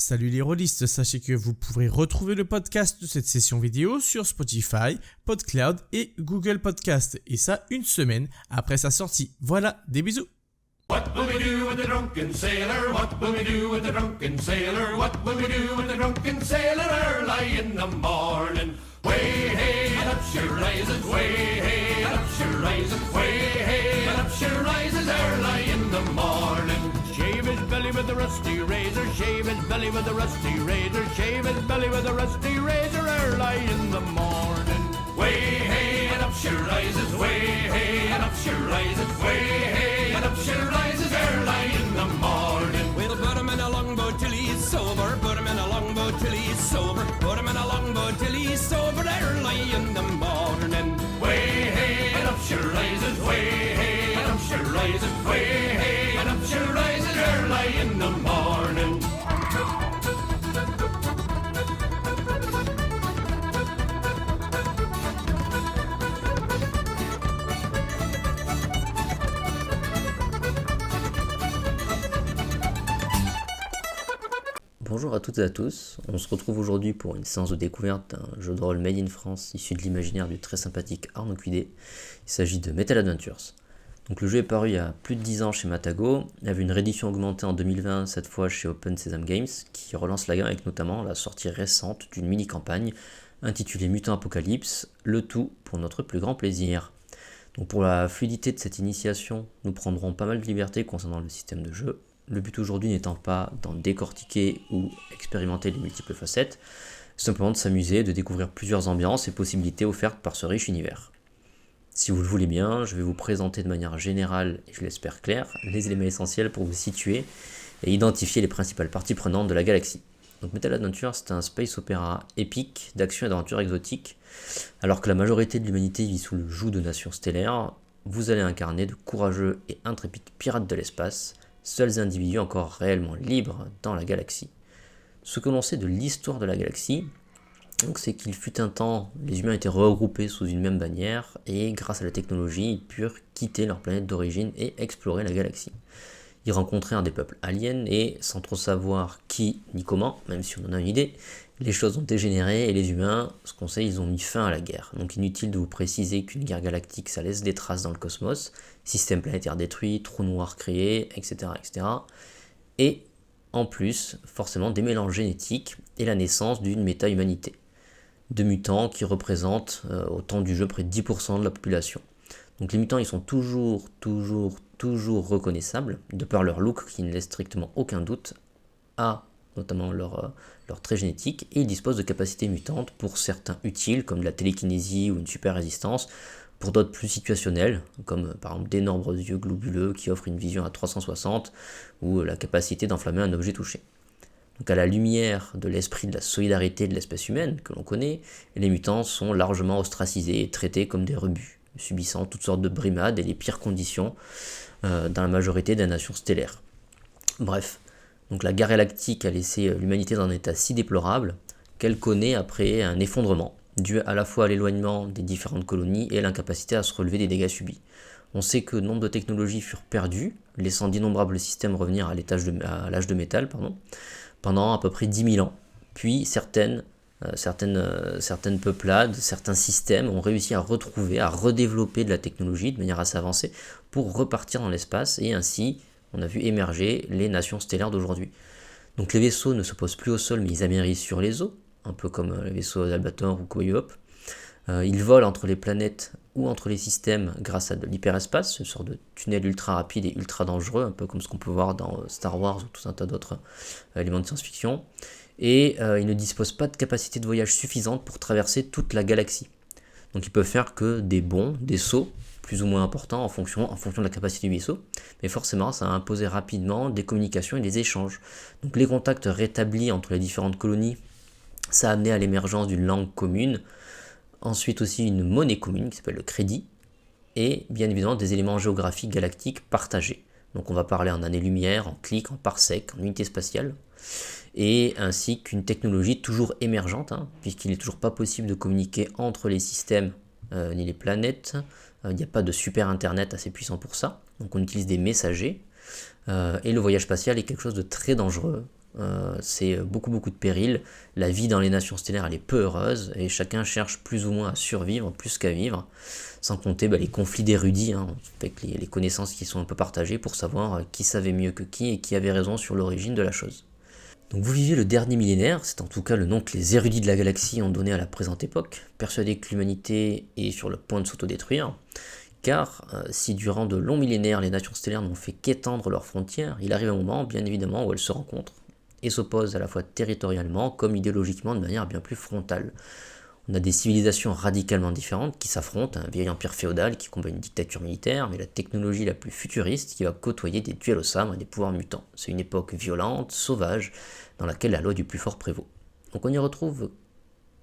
Salut les rôlistes, sachez que vous pourrez retrouver le podcast de cette session vidéo sur Spotify, PodCloud et Google Podcast, et ça une semaine après sa sortie. Voilà, des bisous. What will we do with the drunken sailor? What will we do with the drunken sailor? What will we do with the drunken sailor early in the morning? Way hey, and up she rises, way hey, and up she rises, way hey, and up she rises early in the morning. Shave his belly with a rusty razor, shave his belly with a rusty razor, shave his belly with a rusty razor early in the morning. Way hey, and up she rises, way hey, and up she rises, way hey, and up she rises early in the morning. We'll put him in a longboat till he's sober, put him in a longboat till he's sober, put him in a longboat till he's sober early in the morning. Way hey, and up she rises, way hey, and up she rises, way hey, and up she rises early in the morning. Bonjour à toutes et à tous, on se retrouve aujourd'hui pour une séance de découverte d'un jeu de rôle made in France issu de l'imaginaire du très sympathique Arnaud Cuidé. Il s'agit de Metal Adventures. Donc le jeu est paru il y a plus de 10 ans chez Matago, il y avait une réédition augmentée en 2020, cette fois chez Open Sesame Games, qui relance la gamme avec notamment la sortie récente d'une mini-campagne intitulée Mutant Apocalypse, le tout pour notre plus grand plaisir. Donc pour la fluidité de cette initiation, nous prendrons pas mal de liberté concernant le système de jeu. Le but aujourd'hui n'étant pas d'en décortiquer ou expérimenter les multiples facettes, simplement de s'amuser, de découvrir plusieurs ambiances et possibilités offertes par ce riche univers. Si vous le voulez bien, je vais vous présenter de manière générale et je l'espère claire, les éléments essentiels pour vous situer et identifier les principales parties prenantes de la galaxie. Donc Metal Adventure, c'est un space opéra épique d'action et d'aventure exotique. Alors que la majorité de l'humanité vit sous le joug de nations stellaires, vous allez incarner de courageux et intrépides pirates de l'espace, seuls individus encore réellement libres dans la galaxie. Ce que l'on sait de l'histoire de la galaxie, donc, c'est qu'il fut un temps, les humains étaient regroupés sous une même bannière et grâce à la technologie, ils purent quitter leur planète d'origine et explorer la galaxie. Ils rencontrèrent des peuples aliens et, sans trop savoir qui ni comment, même si on en a une idée, les choses ont dégénéré et les humains, ce qu'on sait, ils ont mis fin à la guerre. Donc inutile de vous préciser qu'une guerre galactique, ça laisse des traces dans le cosmos, système planétaire détruit, trou noir créé, etc. etc. Et en plus, forcément, des mélanges génétiques et la naissance d'une méta-humanité. De mutants qui représentent au temps du jeu près de 10% de la population. Donc les mutants, ils sont toujours reconnaissables, de par leur look qui ne laisse strictement aucun doute, à notamment leur trait génétique, et ils disposent de capacités mutantes, pour certains utiles, comme de la télékinésie ou une super résistance, pour d'autres plus situationnels, comme par exemple d'énormes yeux globuleux qui offrent une vision à 360, ou la capacité d'enflammer un objet touché. Donc à la lumière de l'esprit de la solidarité de l'espèce humaine que l'on connaît, les mutants sont largement ostracisés et traités comme des rebuts, subissant toutes sortes de brimades et les pires conditions dans la majorité des nations stellaires. Bref, donc la guerre galactique a laissé l'humanité dans un état si déplorable qu'elle connaît après un effondrement, dû à la fois à l'éloignement des différentes colonies et à l'incapacité à se relever des dégâts subis. On sait que nombre de technologies furent perdues, laissant d'innombrables systèmes revenir à l'âge de métal, pendant à peu près 10 000 ans. Puis certaines peuplades, certains systèmes ont réussi à retrouver, à redévelopper de la technologie de manière assez avancée pour repartir dans l'espace, et ainsi on a vu émerger les nations stellaires d'aujourd'hui. Donc les vaisseaux ne se posent plus au sol mais ils amérissent sur les eaux, un peu comme les vaisseaux d'Albator ou Koyop. Ils volent entre les planètes ou entre les systèmes grâce à de l'hyperespace, une sorte de tunnel ultra rapide et ultra dangereux, un peu comme ce qu'on peut voir dans Star Wars ou tout un tas d'autres éléments de science-fiction. Et ils ne disposent pas de capacité de voyage suffisante pour traverser toute la galaxie. Donc ils peuvent faire que des sauts, plus ou moins importants en fonction de la capacité du vaisseau, mais forcément ça a imposé rapidement des communications et des échanges. Donc les contacts rétablis entre les différentes colonies, ça a amené à l'émergence d'une langue commune, ensuite aussi une monnaie commune qui s'appelle le crédit, et bien évidemment des éléments géographiques galactiques partagés. Donc on va parler en années-lumière, en clics, en parsec, en unité spatiale, et ainsi qu'une technologie toujours émergente, puisqu'il n'est toujours pas possible de communiquer entre les systèmes ni les planètes. Il n'y a pas de super internet assez puissant pour ça, donc on utilise des messagers, et le voyage spatial est quelque chose de très dangereux, c'est beaucoup de périls, la vie dans les nations stellaires elle est peu heureuse, et chacun cherche plus ou moins à survivre, plus qu'à vivre, sans compter les conflits d'érudits, avec les connaissances qui sont un peu partagées pour savoir qui savait mieux que qui et qui avait raison sur l'origine de la chose. Donc vous vivez le dernier millénaire, c'est en tout cas le nom que les érudits de la galaxie ont donné à la présente époque, persuadés que l'humanité est sur le point de s'autodétruire, car si durant de longs millénaires les nations stellaires n'ont fait qu'étendre leurs frontières, il arrive un moment bien évidemment où elles se rencontrent et s'opposent à la fois territorialement comme idéologiquement de manière bien plus frontale. On a des civilisations radicalement différentes qui s'affrontent, un vieil empire féodal qui combat une dictature militaire, mais la technologie la plus futuriste qui va côtoyer des duels au sabre et des pouvoirs mutants. C'est une époque violente, sauvage, dans laquelle la loi du plus fort prévaut. Donc on y retrouve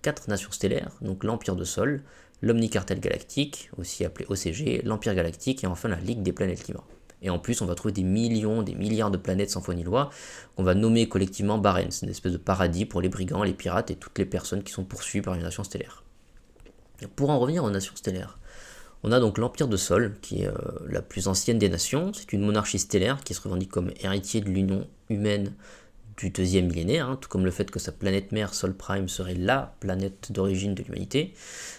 4 nations stellaires, donc l'Empire de Sol, l'Omnicartel Galactique, aussi appelé OCG, l'Empire Galactique et enfin la Ligue des Planètes Libres. Et en plus, on va trouver des millions, des milliards de planètes sans foi ni loi, qu'on va nommer collectivement Barren. C'est une espèce de paradis pour les brigands, les pirates et toutes les personnes qui sont poursuivies par une nation stellaire. Pour en revenir aux nations stellaires, on a donc l'Empire de Sol, qui est la plus ancienne des nations. C'est une monarchie stellaire qui se revendique comme héritier de l'union humaine du 2e millénaire, tout comme le fait que sa planète mère, Sol Prime, serait la planète d'origine de l'humanité.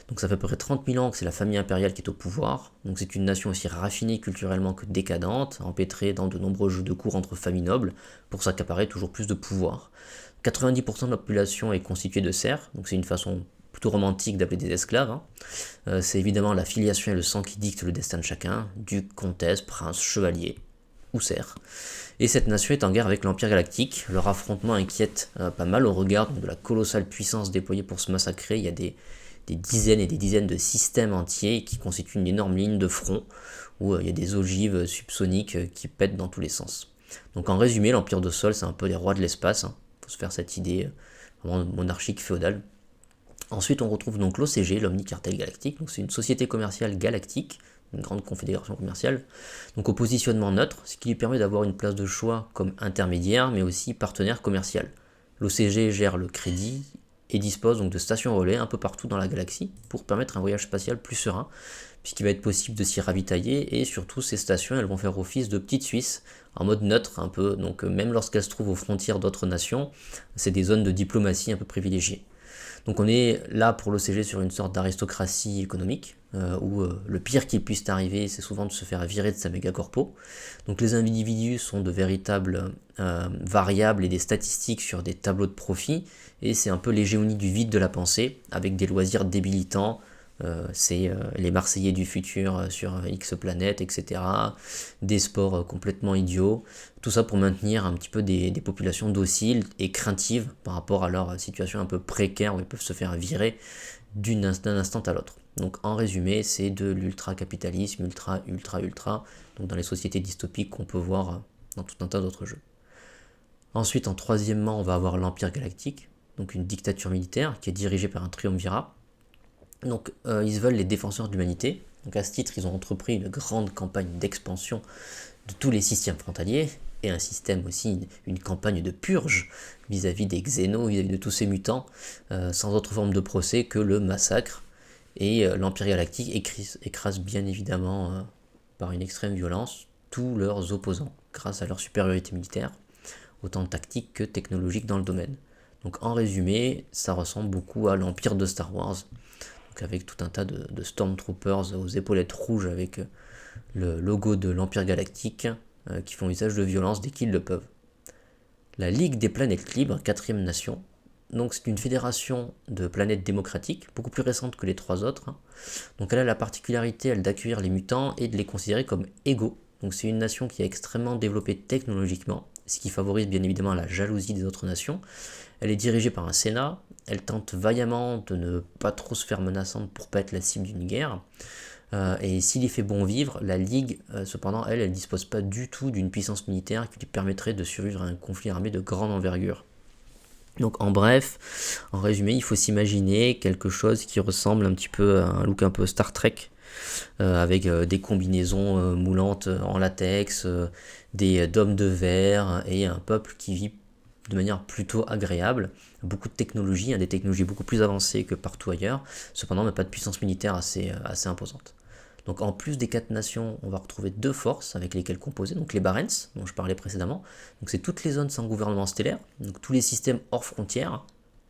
Donc ça fait à peu près 30 000 ans que c'est la famille impériale qui est au pouvoir. Donc c'est une nation aussi raffinée culturellement que décadente, empêtrée dans de nombreux jeux de cour entre familles nobles, pour s'accaparer toujours plus de pouvoir. 90% de la population est constituée de serfs, donc c'est une façon plutôt romantique d'appeler des esclaves. C'est évidemment la filiation et le sang qui dictent le destin de chacun, duc, comtesse, prince, chevalier ou serf. Et cette nation est en guerre avec l'Empire Galactique. Leur affrontement inquiète pas mal au regard de la colossale puissance déployée pour se massacrer. Il y a des dizaines et des dizaines de systèmes entiers qui constituent une énorme ligne de front où il y a des ogives subsoniques qui pètent dans tous les sens. Donc en résumé, l'Empire de Sol, c'est un peu les rois de l'espace. Faut se faire cette idée vraiment monarchique féodale. Ensuite, on retrouve donc l'OCG, l'Omnicartel Galactique. Donc c'est une société commerciale galactique, une grande confédération commerciale, donc au positionnement neutre, ce qui lui permet d'avoir une place de choix comme intermédiaire, mais aussi partenaire commercial. L'OCG gère le crédit et dispose donc de stations relais un peu partout dans la galaxie pour permettre un voyage spatial plus serein, puisqu'il va être possible de s'y ravitailler, et surtout ces stations elles vont faire office de petites Suisses, en mode neutre un peu, donc même lorsqu'elles se trouvent aux frontières d'autres nations, c'est des zones de diplomatie un peu privilégiées. Donc on est là pour l'OCG sur une sorte d'aristocratie économique, où le pire qui puisse arriver, c'est souvent de se faire virer de sa méga corpo. Donc les individus sont de véritables variables et des statistiques sur des tableaux de profit, et c'est un peu l'hégémonie du vide de la pensée, avec des loisirs débilitants, c'est les Marseillais du futur sur X planète, etc. Des sports complètement idiots, tout ça pour maintenir un petit peu des populations dociles et craintives par rapport à leur situation un peu précaire où ils peuvent se faire virer d'un instant à l'autre. Donc en résumé, c'est de l'ultra-capitalisme, ultra, donc dans les sociétés dystopiques qu'on peut voir dans tout un tas d'autres jeux. Ensuite, en troisièmement, on va avoir l'Empire Galactique, donc une dictature militaire qui est dirigée par un triumvirat. Donc ils se veulent les défenseurs de l'humanité. Donc à ce titre, ils ont entrepris une grande campagne d'expansion de tous les systèmes frontaliers, et un système aussi, une campagne de purge vis-à-vis des xénos, vis-à-vis de tous ces mutants, sans autre forme de procès que le massacre. Et l'Empire Galactique écrase bien évidemment, par une extrême violence, tous leurs opposants, grâce à leur supériorité militaire, autant tactique que technologique dans le domaine. Donc en résumé, ça ressemble beaucoup à l'Empire de Star Wars, donc avec tout un tas de Stormtroopers aux épaulettes rouges avec le logo de l'Empire Galactique, qui font usage de violence dès qu'ils le peuvent. La Ligue des Planètes Libres, 4e nation, donc c'est une fédération de planètes démocratiques, beaucoup plus récente que les 3 autres. Donc elle a la particularité d'accueillir les mutants et de les considérer comme égaux. Donc c'est une nation qui est extrêmement développée technologiquement, ce qui favorise bien évidemment la jalousie des autres nations. Elle est dirigée par un sénat, elle tente vaillamment de ne pas trop se faire menaçante pour pas être la cible d'une guerre. Et s'il y fait bon vivre, la Ligue, cependant, elle dispose pas du tout d'une puissance militaire qui lui permettrait de survivre à un conflit armé de grande envergure. Donc en bref, en résumé, il faut s'imaginer quelque chose qui ressemble un petit peu à un look un peu Star Trek, avec des combinaisons moulantes en latex, des dômes de verre, et un peuple qui vit de manière plutôt agréable, beaucoup de technologies, des technologies beaucoup plus avancées que partout ailleurs, cependant mais pas de puissance militaire assez imposante. Donc en plus des 4 nations, on va retrouver 2 forces avec lesquelles composer, donc les Barents, dont je parlais précédemment. Donc c'est toutes les zones sans gouvernement stellaire, donc tous les systèmes hors frontières,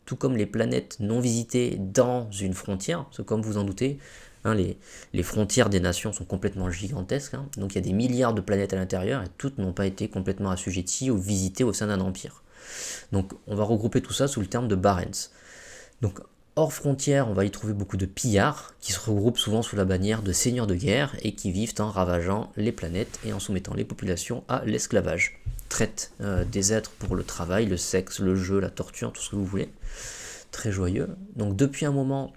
tout comme les planètes non visitées dans une frontière, parce que comme vous en doutez, hein, les frontières des nations sont complètement gigantesques, hein. Donc il y a des milliards de planètes à l'intérieur et toutes n'ont pas été complètement assujetties ou visitées au sein d'un empire. Donc on va regrouper tout ça sous le terme de Barents. Donc hors frontières, on va y trouver beaucoup de pillards qui se regroupent souvent sous la bannière de seigneurs de guerre et qui vivent en ravageant les planètes et en soumettant les populations à l'esclavage. Traitent des êtres pour le travail, le sexe, le jeu, la torture, tout ce que vous voulez. Très joyeux. Donc depuis un moment,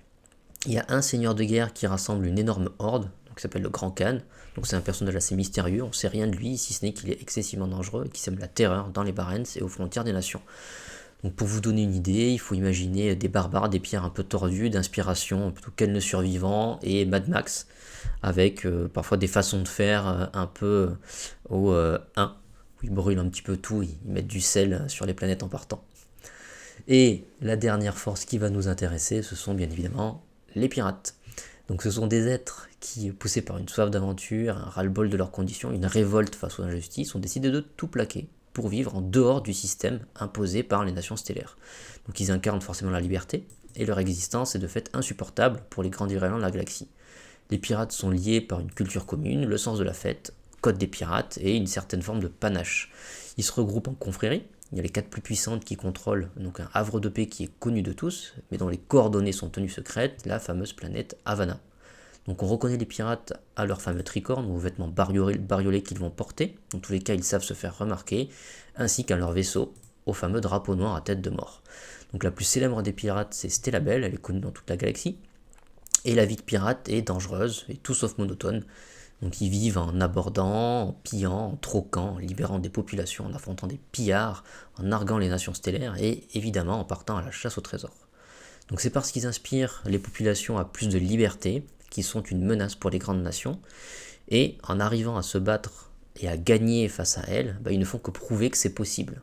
il y a un seigneur de guerre qui rassemble une énorme horde, donc qui s'appelle le Grand Khan. Donc c'est un personnage assez mystérieux, on ne sait rien de lui, si ce n'est qu'il est excessivement dangereux et qui sème la terreur dans les Barents et aux frontières des nations. Donc pour vous donner une idée, il faut imaginer des barbares, des pierres un peu tordues, d'inspiration plutôt Ken le Survivant et Mad Max, avec parfois des façons de faire un peu au 1, où ils brûlent un petit peu tout, ils mettent du sel sur les planètes en partant. Et la dernière force qui va nous intéresser, ce sont bien évidemment les pirates. Donc ce sont des êtres qui, poussés par une soif d'aventure, un ras-le-bol de leurs conditions, une révolte face aux injustices, ont décidé de tout plaquer pour vivre en dehors du système imposé par les nations stellaires. Donc ils incarnent forcément la liberté, et leur existence est de fait insupportable pour les grands dirigeants de la galaxie. Les pirates sont liés par une culture commune, le sens de la fête, code des pirates et une certaine forme de panache. Ils se regroupent en confréries. Il y a les 4 plus puissantes qui contrôlent donc un havre de paix qui est connu de tous, mais dont les coordonnées sont tenues secrètes, la fameuse planète Havana. Donc on reconnaît les pirates à leur fameux tricorne ou aux vêtements bariolés qu'ils vont porter, dans tous les cas ils savent se faire remarquer, ainsi qu'à leur vaisseau, au fameux drapeau noir à tête de mort. Donc la plus célèbre des pirates c'est Stella Bell, elle est connue dans toute la galaxie, et la vie de pirate est dangereuse et tout sauf monotone. Donc ils vivent en abordant, en pillant, en troquant, en libérant des populations, en affrontant des pillards, en narguant les nations stellaires et évidemment en partant à la chasse au trésor. Donc c'est parce qu'ils inspirent les populations à plus de liberté qu'ils sont une menace pour les grandes nations et en arrivant à se battre et à gagner face à elles, ils ne font que prouver que c'est possible.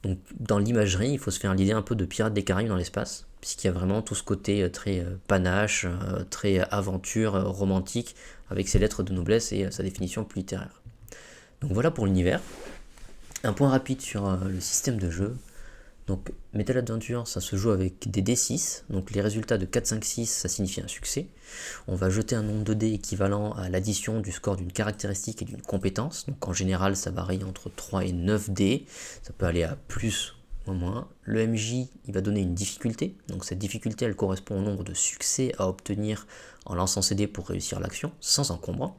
Donc dans l'imagerie, il faut se faire l'idée un peu de Pirates des Caraïbes dans l'espace, puisqu'il y a vraiment tout ce côté très panache, très aventure, romantique, avec ses lettres de noblesse et sa définition plus littéraire. Donc voilà pour l'univers. Un point rapide sur le système de jeu. Donc Metal Adventure, ça se joue avec des D6, donc les résultats de 4, 5, 6, ça signifie un succès. On va jeter un nombre de dés équivalent à l'addition du score d'une caractéristique et d'une compétence, donc en général ça varie entre 3 et 9 dés, ça peut aller à plus ou moins. Le MJ, il va donner une difficulté, donc cette difficulté elle correspond au nombre de succès à obtenir en lançant ses dés pour réussir l'action, sans encombrant.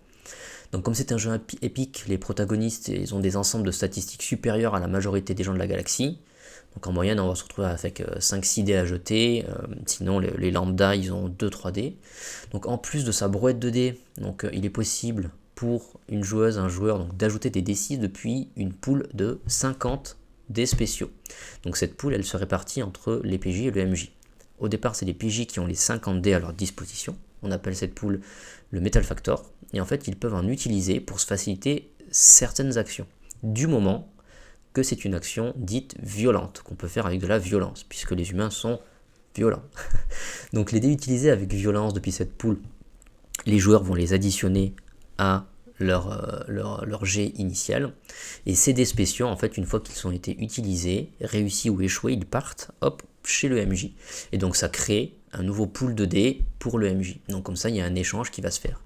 Donc comme c'est un jeu épique, les protagonistes ils ont des ensembles de statistiques supérieures à la majorité des gens de la galaxie. Donc en moyenne, on va se retrouver avec 5-6 dés à jeter, sinon les lambda, ils ont 2-3 dés. Donc en plus de sa brouette de dés, donc, il est possible pour une joueuse, un joueur, donc, d'ajouter des D6 depuis une poule de 50 dés spéciaux. Donc cette poule, elle se répartit entre les PJ et le MJ. Au départ, c'est les PJ qui ont les 50 dés à leur disposition. On appelle cette poule le Metal Factor. Et en fait, ils peuvent en utiliser pour se faciliter certaines actions. Du moment que c'est une action dite violente, qu'on peut faire avec de la violence, puisque les humains sont violents. Donc les dés utilisés avec violence depuis cette poule, les joueurs vont les additionner à leur jet initial, et ces dés spéciaux, en fait, une fois qu'ils ont été utilisés, réussis ou échoués, ils partent, hop, chez le MJ. Et donc ça crée un nouveau pool de dés pour le MJ. Donc comme ça, il y a un échange qui va se faire.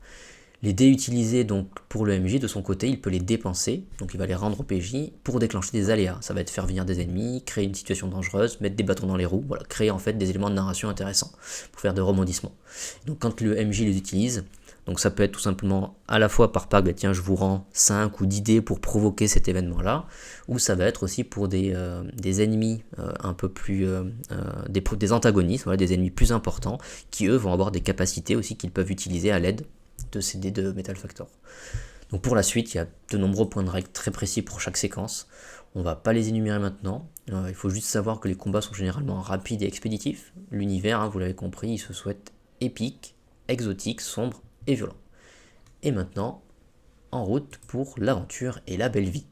Les dés utilisés donc pour le MJ, de son côté, il peut les dépenser, donc il va les rendre au PJ pour déclencher des aléas. Ça va être faire venir des ennemis, créer une situation dangereuse, mettre des bâtons dans les roues, voilà, créer en fait des éléments de narration intéressants pour faire des rebondissements. Donc quand le MJ les utilise, donc ça peut être tout simplement à la fois par pack, tiens je vous rends 5 ou 10 dés pour provoquer cet événement-là, ou ça va être aussi pour des ennemis un peu plus, des antagonistes, voilà, des ennemis plus importants, qui eux vont avoir des capacités aussi qu'ils peuvent utiliser à l'aide de ces dés de Metal Factor. Donc pour la suite, il y a de nombreux points de règle très précis pour chaque séquence. On va pas les énumérer maintenant. Il faut juste savoir que les combats sont généralement rapides et expéditifs. L'univers, vous l'avez compris, il se souhaite épique, exotique, sombre et violent. Et maintenant, en route pour l'aventure et la belle vie.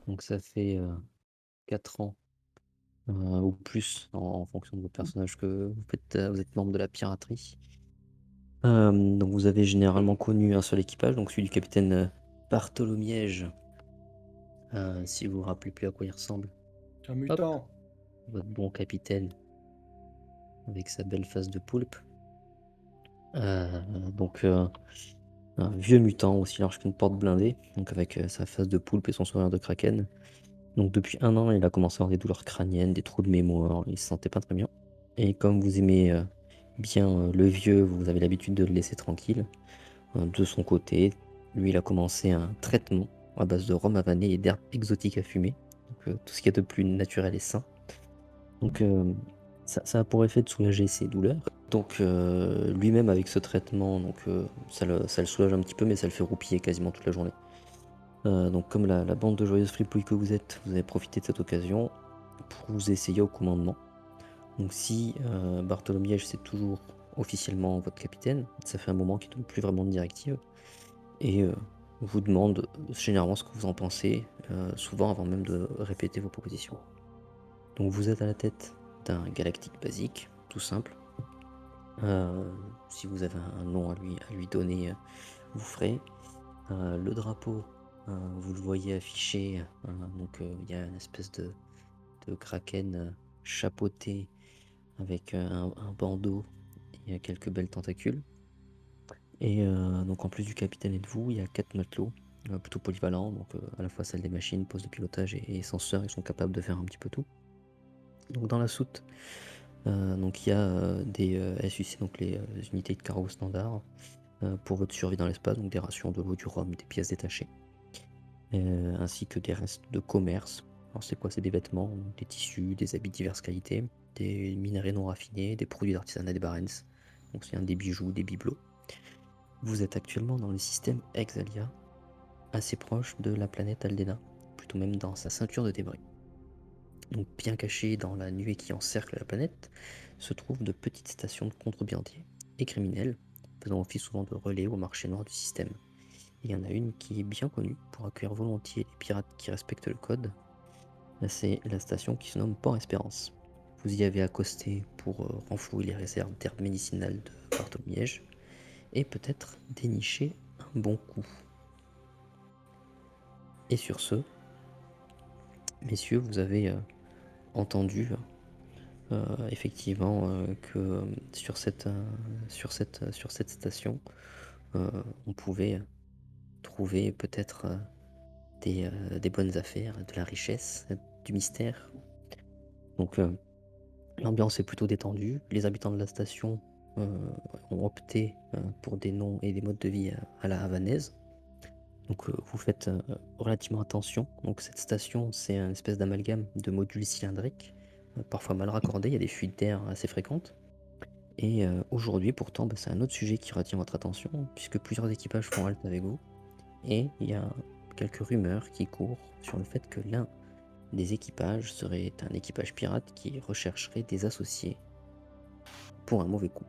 Donc ça fait 4 ans ou plus en fonction de vos personnages que vous êtes membre de la piraterie. Donc vous avez généralement connu un seul équipage, donc celui du capitaine Bartholomiège. Si vous vous rappelez plus à quoi il ressemble, Un mutant. votre bon capitaine avec sa belle face de poulpe. Donc un vieux mutant aussi large qu'une porte blindée, donc avec sa face de poulpe et son sourire de kraken. Donc depuis 1 an, il a commencé à avoir des douleurs crâniennes, des trous de mémoire, il se sentait pas très bien. Et comme vous aimez bien le vieux, vous avez l'habitude de le laisser tranquille. De son côté, lui, il a commencé un traitement à base de rhum avané et d'herbes exotiques à fumer. Donc tout ce qu'il y a de plus naturel et sain. Donc ça a pour effet de soulager ses douleurs. Donc lui-même avec ce traitement, donc, ça le soulage un petit peu, mais ça le fait roupiller quasiment toute la journée. Donc comme la bande de joyeuses fripouilles que vous êtes, vous avez profité de cette occasion pour vous essayer au commandement. Donc si Bartholomiège c'est toujours officiellement votre capitaine, ça fait un moment qu'il ne donne plus vraiment de directives, et vous demande généralement ce que vous en pensez, souvent avant même de répéter vos propositions. Donc vous êtes à la tête d'un galactique basique, tout simple. Si vous avez un nom à lui donner, vous ferez. Le drapeau, vous le voyez affiché, donc il y a une espèce de kraken chapeauté avec un bandeau et quelques belles tentacules. Et donc en plus du capitaine et de vous, il y a 4 matelots plutôt polyvalents, donc à la fois salle des machines, poste de pilotage et senseurs, ils sont capables de faire un petit peu tout. Donc dans la soute, donc il y a des SUC, donc les unités de cargo standard, pour votre survie dans l'espace, donc des rations, de l'eau, du rhum, des pièces détachées, ainsi que des restes de commerce. Alors c'est quoi? C'est des vêtements, des tissus, des habits de diverses qualités, des minerais non raffinés, des produits d'artisanat des Barents, donc c'est des bijoux, des bibelots. Vous êtes actuellement dans le système Exalia, assez proche de la planète Aldena, plutôt même dans sa ceinture de débris. Donc bien caché dans la nuée qui encercle la planète, se trouvent de petites stations de contrebandiers et criminels, faisant office souvent de relais au marché noir du système. Il y en a une qui est bien connue pour accueillir volontiers les pirates qui respectent le code. C'est la station qui se nomme Port Espérance. Vous y avez accosté pour renflouer les réserves d'herbes médicinales de Bartholomiège et peut-être dénicher un bon coup. Et sur ce, messieurs, vous avez entendu effectivement que sur cette station, on pouvait trouver peut-être des bonnes affaires, de la richesse, du mystère. Donc l'ambiance est plutôt détendue. Les habitants de la station ont opté pour des noms et des modes de vie à la havanaise. Donc vous faites relativement attention. Donc cette station, c'est une espèce d'amalgame de modules cylindriques, parfois mal raccordés, il y a des fuites d'air assez fréquentes. Et aujourd'hui, pourtant, c'est un autre sujet qui retient votre attention, puisque plusieurs équipages font halte avec vous. Et il y a quelques rumeurs qui courent sur le fait que l'un des équipages serait un équipage pirate qui rechercherait des associés pour un mauvais coup.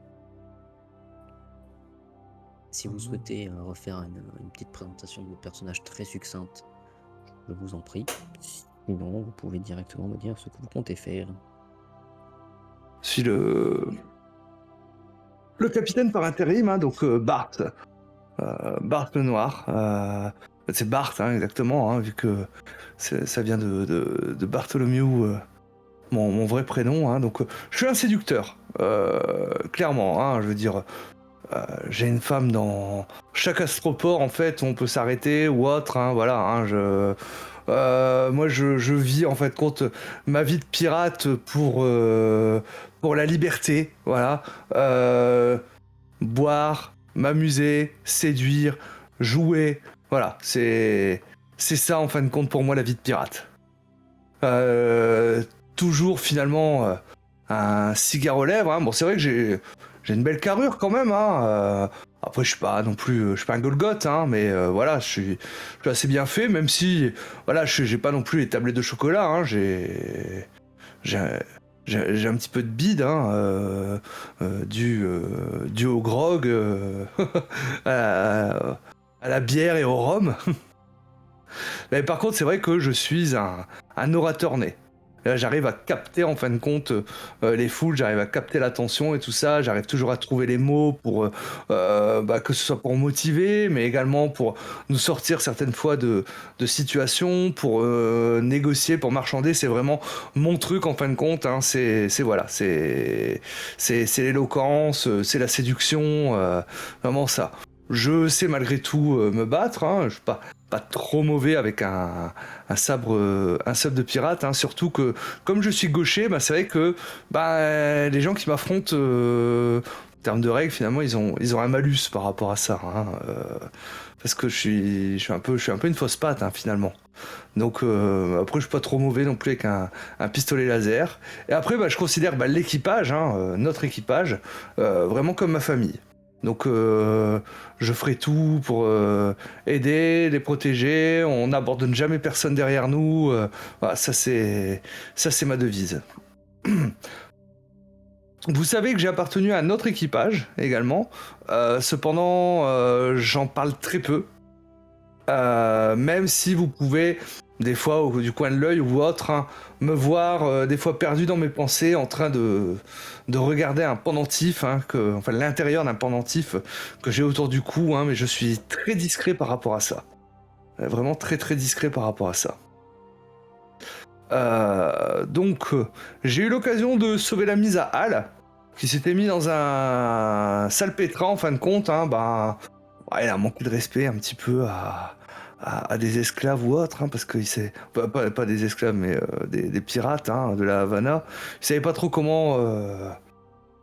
Si vous souhaitez refaire une petite présentation de votre personnage très succincte, je vous en prie. Sinon, vous pouvez directement me dire ce que vous comptez faire. Je suis le capitaine par intérim, donc Bart. Bart le Noir. C'est Bart, exactement, vu que ça vient de Bartholomew, mon vrai prénom. Donc je suis un séducteur, clairement. Je veux dire, j'ai une femme dans chaque astroport, en fait, où on peut s'arrêter ou autre. Voilà, moi, je vis, en fait, compte ma vie de pirate pour la liberté. Voilà. Boire, m'amuser, séduire, jouer. Voilà, c'est ça, en fin de compte, pour moi, la vie de pirate. Toujours, finalement, un cigare aux lèvres. Bon, c'est vrai que j'ai une belle carrure, quand même. Après, je suis pas non plus... Je suis pas un Golgoth, mais voilà, je suis assez bien fait, même si... Voilà, j'ai pas non plus les tablettes de chocolat. J'ai un petit peu de bide, dû au grog, à la bière et au rhum. Mais par contre, c'est vrai que je suis un orateur né. Et là, j'arrive à capter en fin de compte les foules, j'arrive à capter l'attention et tout ça, j'arrive toujours à trouver les mots pour que ce soit pour motiver, mais également pour nous sortir certaines fois de situations, pour négocier, pour marchander. C'est vraiment mon truc en fin de compte, hein. C'est l'éloquence, c'est la séduction, vraiment ça. Je sais malgré tout me battre, hein. Je suis pas trop mauvais avec un sabre de pirate, hein. Surtout que comme je suis gaucher, c'est vrai que les gens qui m'affrontent en termes de règles, finalement ils ont un malus par rapport à ça, hein. Parce que je suis un peu une fausse patte, hein, finalement. Donc après je suis pas trop mauvais non plus avec un pistolet laser. Et après je considère l'équipage, hein, notre équipage, vraiment comme ma famille. Donc je ferai tout pour aider, les protéger, on n'abandonne jamais personne derrière nous, voilà, ça c'est ma devise. Vous savez que j'ai appartenu à un autre équipage également, cependant j'en parle très peu, même si vous pouvez des fois du coin de l'œil ou autre, hein, me voir des fois perdu dans mes pensées en train de regarder un pendentif, hein, l'intérieur d'un pendentif que j'ai autour du cou, hein, mais je suis très discret par rapport à ça. Vraiment très très discret par rapport à ça. Donc j'ai eu l'occasion de sauver la mise à Hal, qui s'était mis dans un salpêtras en fin de compte, hein, il a manqué de respect un petit peu à des esclaves ou autres, hein, parce que pas des esclaves mais des pirates, hein, de la Havana. Il savait pas trop comment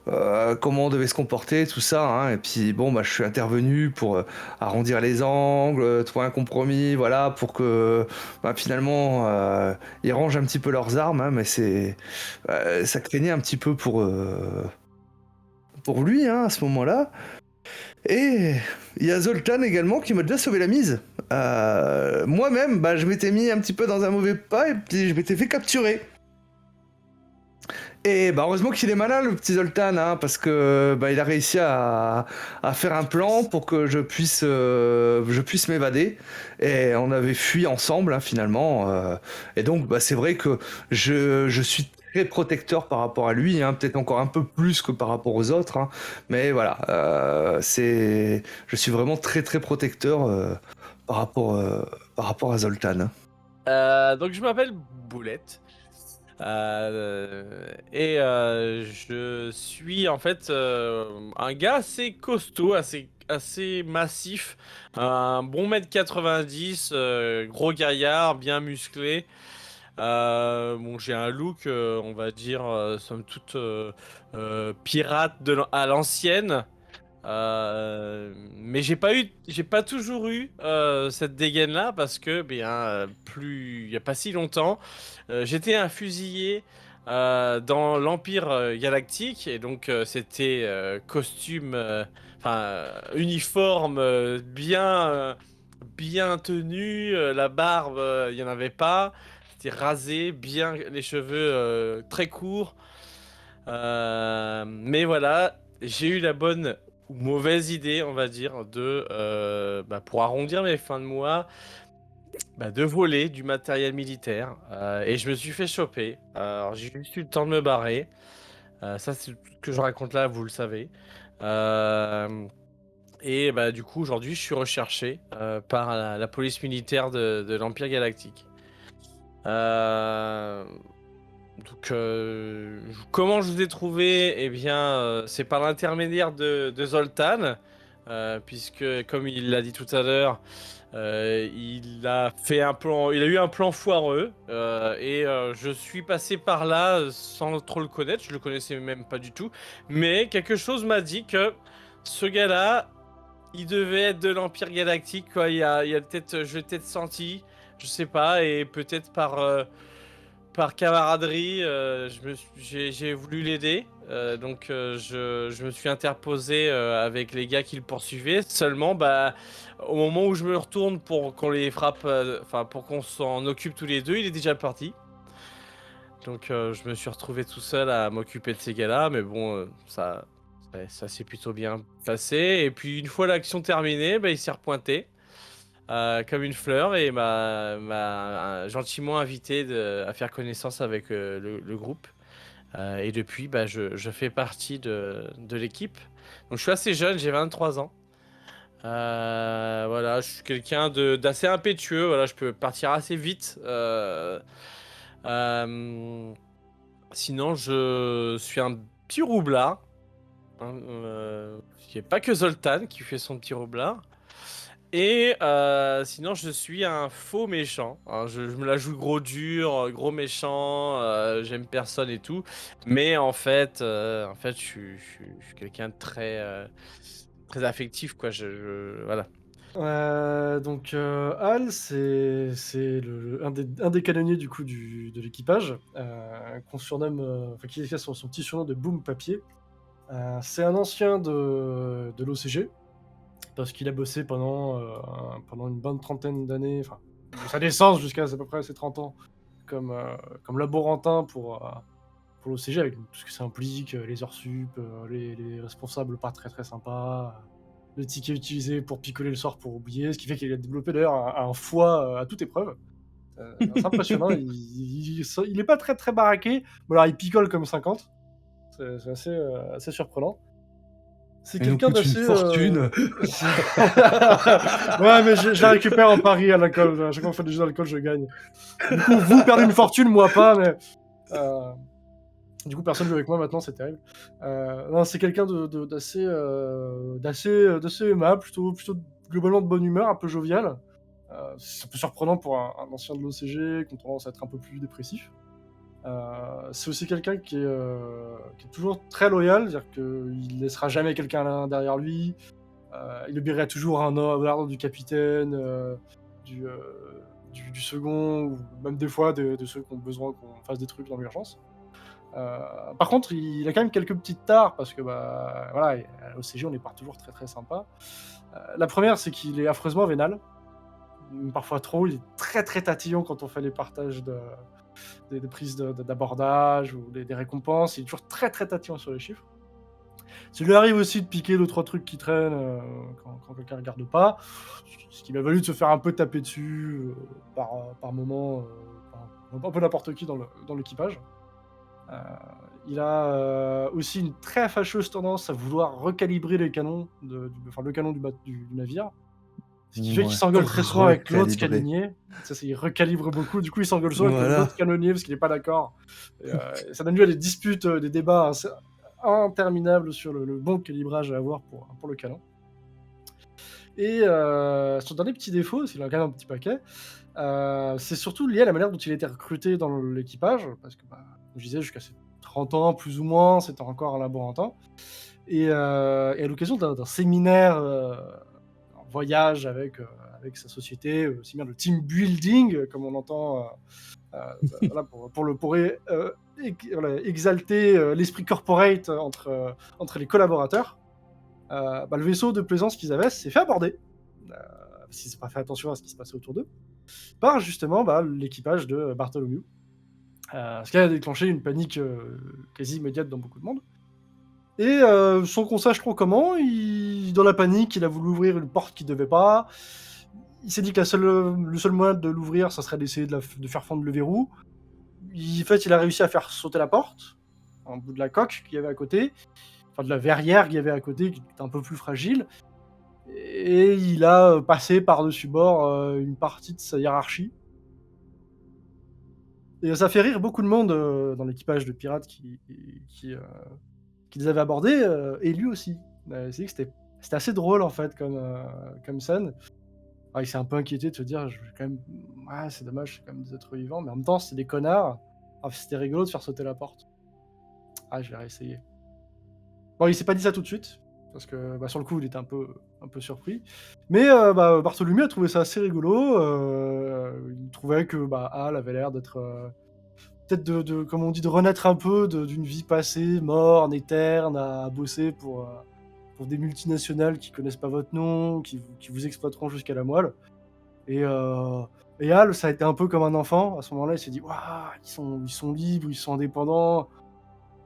on devait se comporter, tout ça, hein. Et puis je suis intervenu pour arrondir les angles, trouver un compromis, voilà, pour que finalement ils rangent un petit peu leurs armes, hein, mais ça craignait un petit peu pour lui, hein, à ce moment-là. Et il y a Zoltan également qui m'a déjà sauvé la mise. Moi-même, je m'étais mis un petit peu dans un mauvais pas et puis je m'étais fait capturer. Et heureusement qu'il est malin, le petit Zoltan, hein, parce que il a réussi à faire un plan pour que je puisse m'évader. Et on avait fui ensemble, hein, finalement. Et donc c'est vrai que je suis très protecteur par rapport à lui, hein, peut-être encore un peu plus que par rapport aux autres, hein, mais voilà, je suis vraiment très très protecteur par rapport à Zoltan. Donc je m'appelle Boulette. Et je suis en fait un gars assez costaud, assez massif, un bon 1m90, gros gaillard, bien musclé. J'ai un look, on va dire, somme toute pirate à l'ancienne. Mais j'ai pas toujours eu cette dégaine là parce que il y a pas si longtemps j'étais un fusillé dans l'Empire Galactique et donc c'était costume, uniforme bien tenu, la barbe il y en avait pas, c'était rasé, bien les cheveux très courts, mais voilà, j'ai eu la bonne ou mauvaise idée, on va dire, pour arrondir mes fins de mois, de voler du matériel militaire. Et je me suis fait choper. Alors j'ai juste eu le temps de me barrer. Ça, c'est tout ce que je raconte là, vous le savez. Et du coup, aujourd'hui, je suis recherché par la police militaire de l'Empire Galactique. Donc, comment je vous ai trouvé? Eh bien, c'est par l'intermédiaire de Zoltan, puisque, comme il l'a dit tout à l'heure, il a eu un plan foireux, et je suis passé par là sans trop le connaître, je le connaissais même pas du tout, mais quelque chose m'a dit que ce gars-là, il devait être de l'Empire Galactique, quoi. Je l'ai peut-être senti, je sais pas, et peut-être par camaraderie, j'ai voulu l'aider, donc je me suis interposé avec les gars qui le poursuivaient. Seulement, au moment où je me retourne pour qu'on les frappe, pour qu'on s'en occupe tous les deux, il est déjà parti. Donc je me suis retrouvé tout seul à m'occuper de ces gars-là, mais bon, ça s'est plutôt bien passé. Et puis une fois l'action terminée, il s'est repointé. comme une fleur et m'a gentiment invité à faire connaissance avec le groupe. Et depuis, bah, je fais partie de l'équipe. Donc je suis assez jeune, j'ai 23 ans. Voilà, je suis quelqu'un d'assez impétueux. Voilà, je peux partir assez vite. Euh, Sinon, je suis un petit roublard. Hein, il n'y a pas que Zoltan qui fait son petit roublard. Et sinon, je suis un faux méchant. Hein, je me la joue gros dur, gros méchant, j'aime personne et tout. Mais en fait, je suis quelqu'un de très affectif, quoi. Voilà. Donc Hal, c'est un des canonniers du coup de l'équipage, qu'on surnomme, enfin qui a son petit surnom de Boom Papier. C'est un ancien de l'OCG, parce qu'il a bossé pendant une bonne trentaine d'années, enfin de sa naissance jusqu'à à peu près ses 30 ans, comme laborantin pour l'OCG, avec tout ce que ça implique, les heures sup, les responsables pas très très sympas, le ticket utilisé pour picoler le soir pour oublier, ce qui fait qu'il a développé d'ailleurs un foie à toute épreuve. C'est impressionnant, il est pas très très baraqué, mais alors il picole comme 50, c'est assez surprenant. C'est Il nous quelqu'un coûte une d'assez... fortune. Ouais, mais je la récupère en pari à l'alcool. À chaque fois qu'on fait des jeux d'alcool, je gagne. Du coup, vous perdez une fortune, moi pas, mais... Du coup, personne joue avec moi maintenant, c'est terrible. Non, c'est quelqu'un d'assez aimable, plutôt globalement de bonne humeur, un peu jovial. C'est un peu surprenant pour un ancien de l'OCG, qui a tendance à être un peu plus dépressif. C'est aussi quelqu'un qui est toujours très loyal, c'est-à-dire qu'il ne laissera jamais quelqu'un derrière lui. Il obéira toujours à l'ordre du capitaine, du second, ou même des fois de ceux qui ont besoin qu'on fasse des trucs dans l'urgence. Par contre, il a quand même quelques petites tares, parce que voilà, à l'OCG, on n'est pas toujours très très sympa. La première, c'est qu'il est affreusement vénal. Parfois trop, il est très très tatillon quand on fait les partages des prises d'abordage ou des récompenses. Il est toujours très très tatillon sur les chiffres. Ça lui arrive aussi de piquer 2-3 trucs qui traînent quand quelqu'un ne regarde pas, ce qui m'a valu de se faire un peu taper dessus par moment, par un peu n'importe qui dans l'équipage. Il a aussi une très fâcheuse tendance à vouloir recalibrer les canons, le canon du navire. Ce qui fait qu'il s'engueule très souvent avec l'autre canonnier. Il recalibre beaucoup, du coup il s'engueule souvent avec l'autre canonnier parce qu'il n'est pas d'accord. Ça donne lieu à des disputes, des débats assez interminables sur le bon calibrage à avoir pour le canon. Et son dernier petit défaut, parce qu'il a quand même un petit paquet, c'est surtout lié à la manière dont il a été recruté dans l'équipage, parce que, comme je disais, jusqu'à ses 30 ans, plus ou moins, c'était encore un laborantin. Et à l'occasion d'un séminaire en voyage avec sa société, aussi bien le team building, comme on entend, voilà, pour exalter l'esprit corporate entre les collaborateurs, le vaisseau de plaisance qu'ils avaient s'est fait aborder, parce qu'ils n'ont pas fait attention à ce qui se passait autour d'eux, par justement l'équipage de Bartholomew. Ce qui a déclenché une panique quasi immédiate dans beaucoup de monde. Et sans qu'on sache trop comment, dans la panique, il a voulu ouvrir une porte qu'il ne devait pas. Il s'est dit que le seul moyen de l'ouvrir, ça serait d'essayer de faire fondre le verrou. En fait, il a réussi à faire sauter la porte, un bout de la coque qu'il y avait à côté, enfin de la verrière qu'il y avait à côté, qui était un peu plus fragile. Et il a passé par-dessus bord une partie de sa hiérarchie. Et ça fait rire beaucoup de monde dans l'équipage de pirates qui les avait abordés, et lui aussi. C'est dit que c'était assez drôle en fait comme scène. Il s'est un peu inquiété de se dire, c'est dommage, c'est quand même des êtres vivants, mais en même temps c'est des connards. C'était rigolo de faire sauter la porte. Je vais réessayer. Bon, il s'est pas dit ça tout de suite, parce que sur le coup il était un peu surpris. Mais Bartholomew a trouvé ça assez rigolo. Il trouvait que Hal avait l'air d'être peut-être comme on dit, de renaître un peu d'une vie passée, morne, éterne, à bosser pour des multinationales qui connaissent pas votre nom, qui vous exploiteront jusqu'à la moelle. Et Hal, ça a été un peu comme un enfant. À ce moment-là, il s'est dit, waouh, ils sont libres, ils sont indépendants.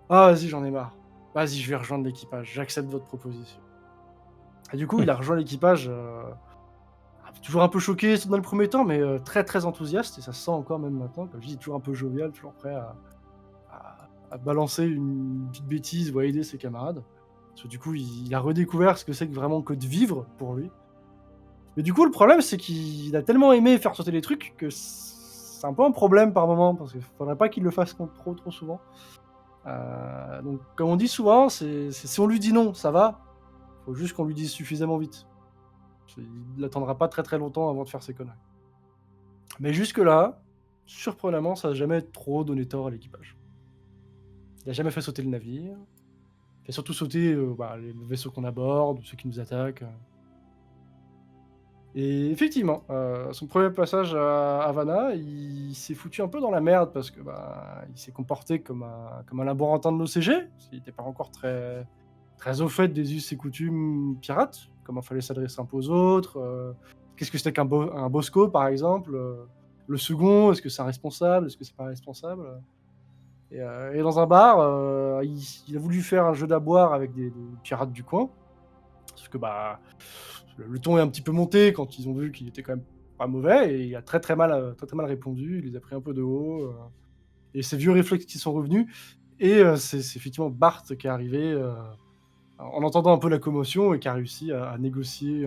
Vas-y, j'en ai marre. Vas-y, je vais rejoindre l'équipage. J'accepte votre proposition. Et du coup, il a rejoint l'équipage toujours un peu choqué dans le premier temps, mais très très enthousiaste, et ça se sent encore même maintenant. Comme je dis, toujours un peu jovial, toujours prêt à balancer une petite bêtise ou à aider ses camarades. Parce que du coup, il a redécouvert ce que c'est que vraiment que de vivre pour lui. Mais du coup, le problème, c'est qu'il a tellement aimé faire sauter les trucs que c'est un peu un problème par moment, parce qu'il faudrait pas qu'il le fasse trop souvent. Donc, comme on dit souvent, si on lui dit non, ça va. Faut juste qu'on lui dise suffisamment vite. Il n'attendra pas très très longtemps avant de faire ses conneries. Mais jusque-là, surprenamment, ça n'a jamais trop donné tort à l'équipage. Il n'a jamais fait sauter le navire. Il fait surtout sauter les vaisseaux qu'on aborde, ceux qui nous attaquent. Et effectivement, son premier passage à Havana, il s'est foutu un peu dans la merde parce que il s'est comporté comme un laborantin de l'OCG. Il n'était pas encore très, très au fait des us et coutumes pirates, comment il fallait s'adresser un peu aux autres, qu'est-ce que c'était qu'un Bosco par exemple, le second, est-ce que c'est un responsable, est-ce que c'est pas un responsable, et dans un bar, il a voulu faire un jeu d'aboire avec des pirates du coin, sauf que le ton est un petit peu monté quand ils ont vu qu'il était quand même pas mauvais, et il a très très mal répondu, il les a pris un peu de haut, et ses vieux réflexes qui sont revenus, et c'est effectivement Bart qui est arrivé en entendant un peu la commotion et qui a réussi à négocier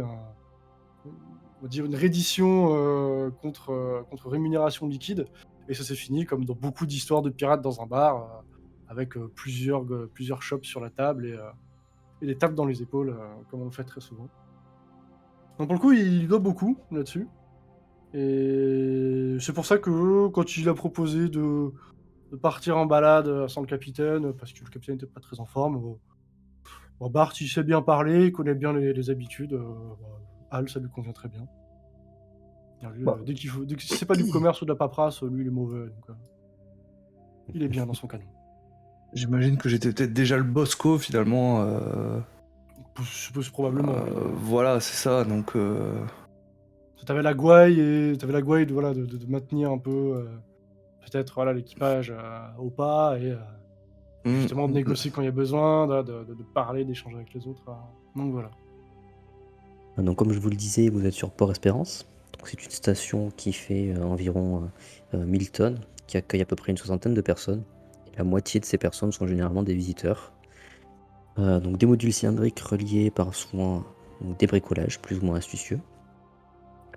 on va dire une reddition contre rémunération liquide, et ça s'est fini comme dans beaucoup d'histoires de pirates dans un bar, avec plusieurs chopes sur la table et des tapes dans les épaules, comme on le fait très souvent. Donc pour le coup, il doit beaucoup là-dessus. Et c'est pour ça que quand il a proposé de partir en balade sans le capitaine, parce que le capitaine n'était pas très en forme, Bart, il sait bien parler, il connaît bien les habitudes. Hal, ça lui convient très bien. Lui, dès que c'est pas du commerce ou de la paperasse, lui, il est mauvais. Donc, il est bien dans son canon. J'imagine que j'étais peut-être déjà le Bosco finalement. Probablement. Voilà, c'est ça. Donc. T'avais la gouaille de maintenir un peu peut-être l'équipage au pas, et justement de négocier quand il y a besoin, de parler, d'échanger avec les autres. Donc voilà. Donc comme je vous le disais, vous êtes sur Port-Espérance. C'est une station qui fait environ 1000 tonnes, qui accueille à peu près une soixantaine de personnes. Et la moitié de ces personnes sont généralement des visiteurs. Donc des modules cylindriques reliés par soin ou des bricolages plus ou moins astucieux.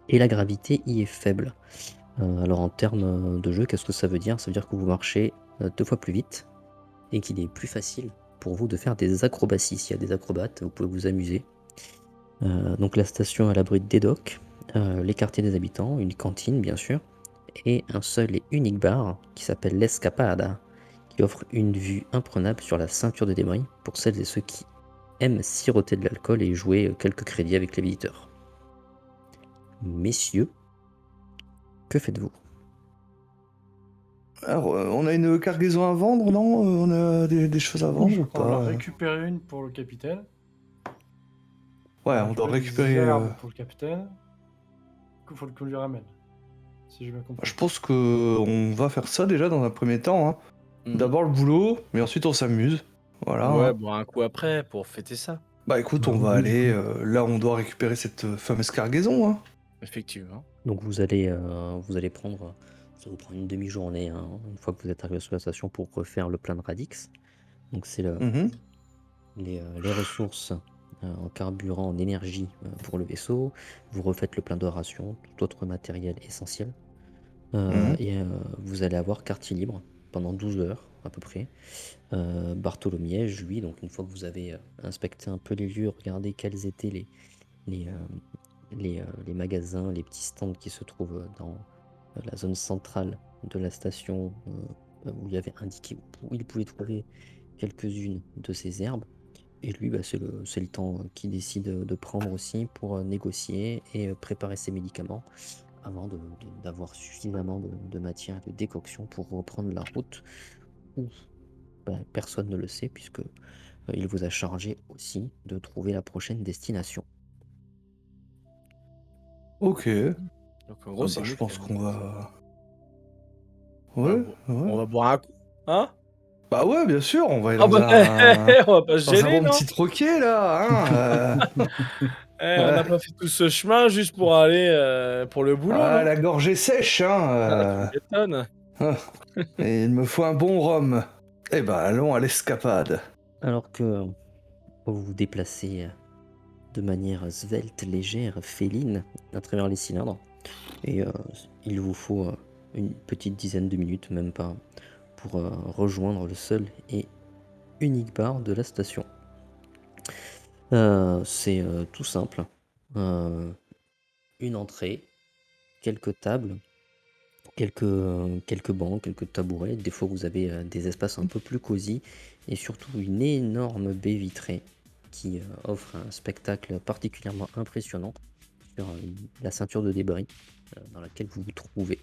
Et la gravité y est faible. Alors en termes de jeu, qu'est-ce que ça veut dire? Ça veut dire que vous marchez 2 fois plus vite et qu'il est plus facile pour vous de faire des acrobaties. S'il y a des acrobates, vous pouvez vous amuser. Donc la station est à l'abri des docks, les quartiers des habitants, une cantine bien sûr, et un seul et unique bar qui s'appelle l'Escapada, qui offre une vue imprenable sur la ceinture de débris pour celles et ceux qui aiment siroter de l'alcool et jouer quelques crédits avec les visiteurs. Messieurs, que faites-vous? Alors, on a une cargaison à vendre, non? On a des choses à vendre ou On va pas? récupérer une pour le capitaine. Ouais, on doit des récupérer. herbes pour le capitaine. Du coup, il faut qu'on lui ramène. Si j'ai bien compris. Je pense que on va faire ça déjà dans un premier temps. Hein. D'abord le boulot, mais ensuite on s'amuse. Voilà. Ouais, hein. bon, un coup après pour fêter ça. Bah écoute, on va aller là où on doit récupérer cette fameuse cargaison. Hein. Effectivement. Donc vous allez prendre, ça vous prend une demi-journée, hein, une fois que vous êtes arrivé sur la station pour refaire le plein de Radix. Donc c'est Mhm. les ressources en carburant, en énergie pour le vaisseau. Vous refaites le plein de rations, tout autre matériel essentiel. Et vous allez avoir quartier libre pendant 12 heures à peu près. Bartholomiège, lui, donc une fois que vous avez inspecté un peu les lieux, regardé quels étaient les magasins, les petits stands qui se trouvent dans la zone centrale de la station, où il y avait indiqué où il pouvait trouver quelques-unes de ces herbes. Et lui, c'est le temps qu'il décide de prendre aussi pour négocier et préparer ses médicaments avant d'avoir suffisamment de matière de décoction pour reprendre la route où personne ne le sait, puisque il vous a chargé aussi de trouver la prochaine destination. Ok. Donc en gros, c'est je nous pense qui qu'on allons- va. Ouais. On va boire un coup. Hein? Bah ouais, bien sûr, on va aller Ah dans bah, un on va pas se dans un gêner, bon non? petit troquet là. Hein, On n'a pas fait tout ce chemin juste pour aller pour le boulot, Ah, non? la gorge est sèche, hein. Tu m'étonnes. Et il me faut un bon rhum. Eh ben, allons à l'escapade. Alors que vous vous déplacez de manière svelte, légère, féline, à travers les cylindres, et il vous faut une petite dizaine de minutes, même pas, pour rejoindre le seul et unique bar de la station. C'est tout simple. Une entrée, quelques tables, quelques bancs, quelques tabourets. Des fois, vous avez des espaces un peu plus cosy et surtout une énorme baie vitrée qui offre un spectacle particulièrement impressionnant sur la ceinture de débris dans laquelle vous vous trouvez.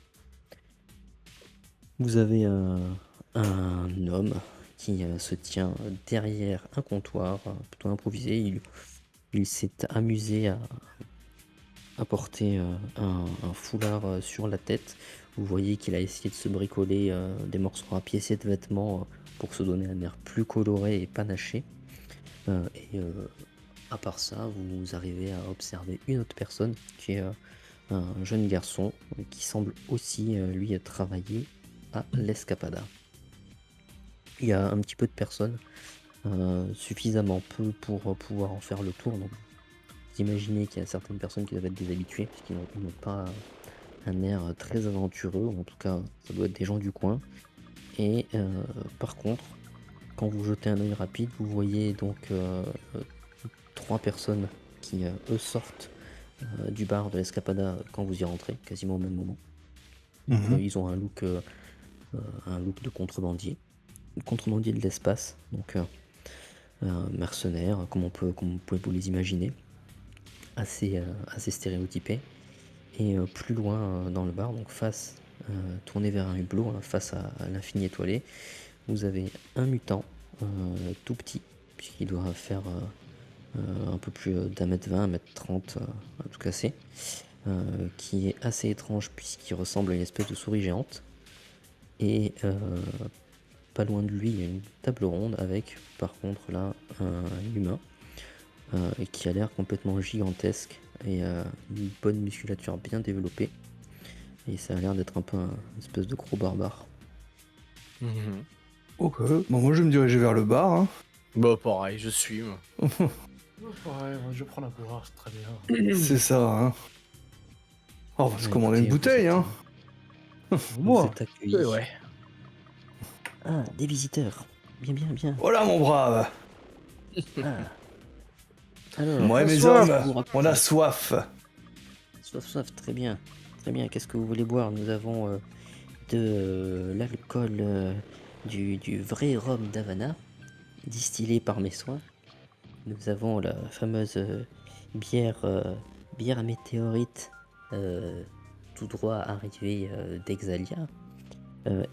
Vous avez un homme qui se tient derrière un comptoir plutôt improvisé. Il s'est amusé à porter un foulard sur la tête. Vous voyez qu'il a essayé de se bricoler des morceaux à piécer de vêtements pour se donner un air plus coloré et panaché. À part ça, vous arrivez à observer une autre personne qui est un jeune garçon qui semble aussi lui travailler à l'Escapada. Il y a un petit peu de personnes, suffisamment peu pour pouvoir en faire le tour. Donc, vous imaginez qu'il y a certaines personnes qui doivent être des habitués, puisqu'ils n'ont pas un air très aventureux, ou en tout cas, ça doit être des gens du coin. Et par contre, quand vous jetez un œil rapide, vous voyez donc 3 personnes qui, eux, sortent du bar de l'Escapada quand vous y rentrez, quasiment au même moment. Donc, ils ont un look de contrebandier de l'espace, donc mercenaires, comme vous pouvez vous les imaginer, assez stéréotypés. Et plus loin dans le bar, donc tourné vers un hublot, face à l'infini étoilé, vous avez un mutant tout petit, puisqu'il doit faire un peu plus d'1m20, 1m30 à tout casser, qui est assez étrange puisqu'il ressemble à une espèce de souris géante. Et pas loin de lui, il y a une table ronde avec, par contre, là, un humain qui a l'air complètement gigantesque et une bonne musculature bien développée. Et ça a l'air d'être un peu un espèce de gros barbare. Ok, bon, moi je vais me diriger vers le bar. Hein. Bah, pareil, je suis. Moi. Ouais, je prends la bourrard, c'est très bien. C'est ça, hein. Oh, on va se Ouais, commander écoutez, une bouteille, hein. Vous Moi, êtes accueillis. Ouais. Ah, des visiteurs. Bien. Voilà, mon brave. Ah. Alors, Moi et mes soif. hommes, on a soif. soif, très bien. Qu'est-ce que vous voulez boire? Nous avons de l'alcool, du vrai rhum d'Havana, distillé par mes soins. Nous avons la fameuse bière météorite, tout droit arrivée d'Exalia.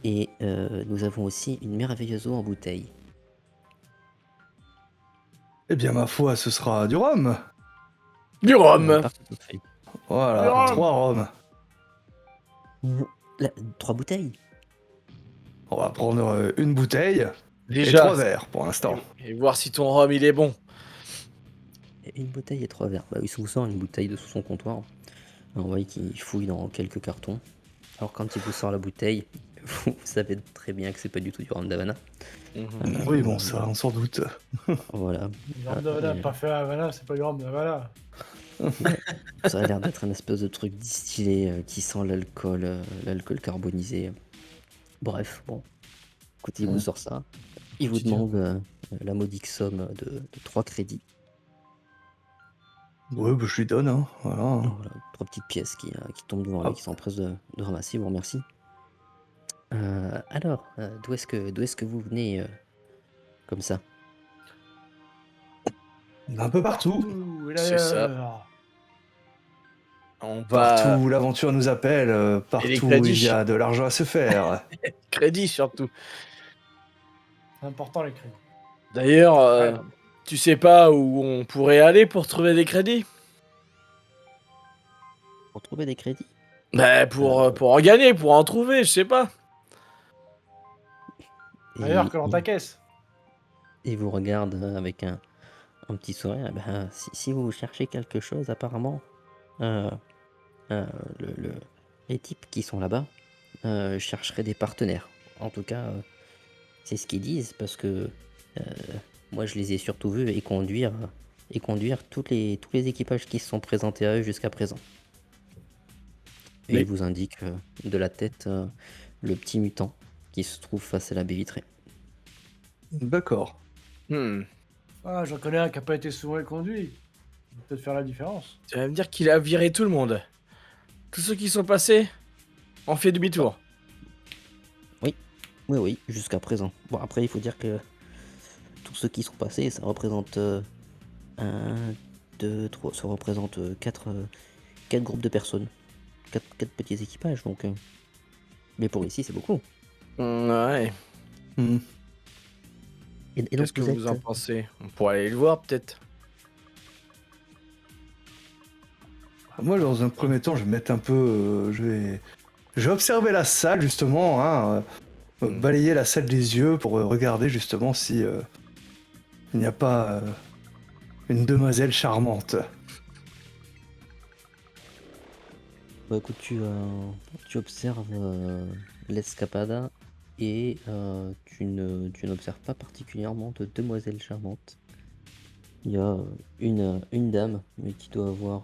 Et nous avons aussi une merveilleuse eau en bouteille. Eh bien, ma foi, ce sera du rhum. Du rhum. Parfait. Voilà, Du rhum. 3 rhums. 3 bouteilles. On va prendre une bouteille et Déjà. 3 verres pour l'instant. Et voir si ton rhum il est bon. Une bouteille et 3 verres. Bah, il vous sort une bouteille de sous son comptoir. On voit qu'il fouille dans quelques cartons. Alors quand il vous sort la bouteille, vous savez très bien que c'est pas du tout du rhum d'Havana. Oui, bon, ça, on s'en doute. Voilà. du rhum d'Havana, pas fait à Havana, c'est pas du rhum d'Havana. Ça a l'air d'être un espèce de truc distillé qui sent l'alcool carbonisé. Bref, bon. Écoutez, il vous sort ça. Il vous demande la modique somme de 3 crédits. Ouais, bah, je lui donne, hein. Voilà. Voilà, 3 petites pièces qui tombent devant lui, qui s'empresse de ramasser. Vous remercie. Alors, d'où est-ce que vous venez comme ça? Un peu partout. Ouh, et C'est ça. d'ailleurs, On va. Partout où l'aventure nous appelle, partout où crédits. il y a de l'argent à se faire. Crédit surtout. c'est important les crédits. D'ailleurs, Ouais. tu sais pas où on pourrait aller pour trouver des crédits? Pour trouver des crédits? Bah, pour en gagner, pour en trouver, je sais pas. D'ailleurs, Et- que dans ta caisse. Et vous regarde avec un un petit sourire. Ben, si vous cherchez quelque chose, apparemment, euh, les types qui sont là-bas chercheraient des partenaires. En tout cas, c'est ce qu'ils disent parce que euh, moi, je les ai surtout vus et conduire tous les équipages qui se sont présentés à eux jusqu'à présent. Et Mais- il vous indique de la tête le petit mutant qui se trouve face à la baie vitrée. D'accord. Ah, j'en connais un qui a pas été souvent conduit. Il va peut-être faire la différence. Tu vas me dire qu'il a viré tout le monde. Tous ceux qui sont passés ont fait demi-tour. Oui, jusqu'à présent. Bon, après, il faut dire que tous ceux qui sont passés, ça représente 1, 2, 3, ça représente 4 groupes de personnes. 4 petits équipages, donc... Mais pour ici, c'est beaucoup. Ouais. Hmm. Et donc, Qu'est-ce que vous en pensez? On pourrait aller le voir peut-être. Moi, dans un premier temps, je vais mettre un peu. Je vais observer la salle, justement, hein, balayer la salle des yeux pour regarder, justement, si il n'y a pas une demoiselle charmante. Bah écoute, tu observes l'escapada et tu n'observes pas particulièrement de demoiselle charmante. Il y a une dame, mais qui doit avoir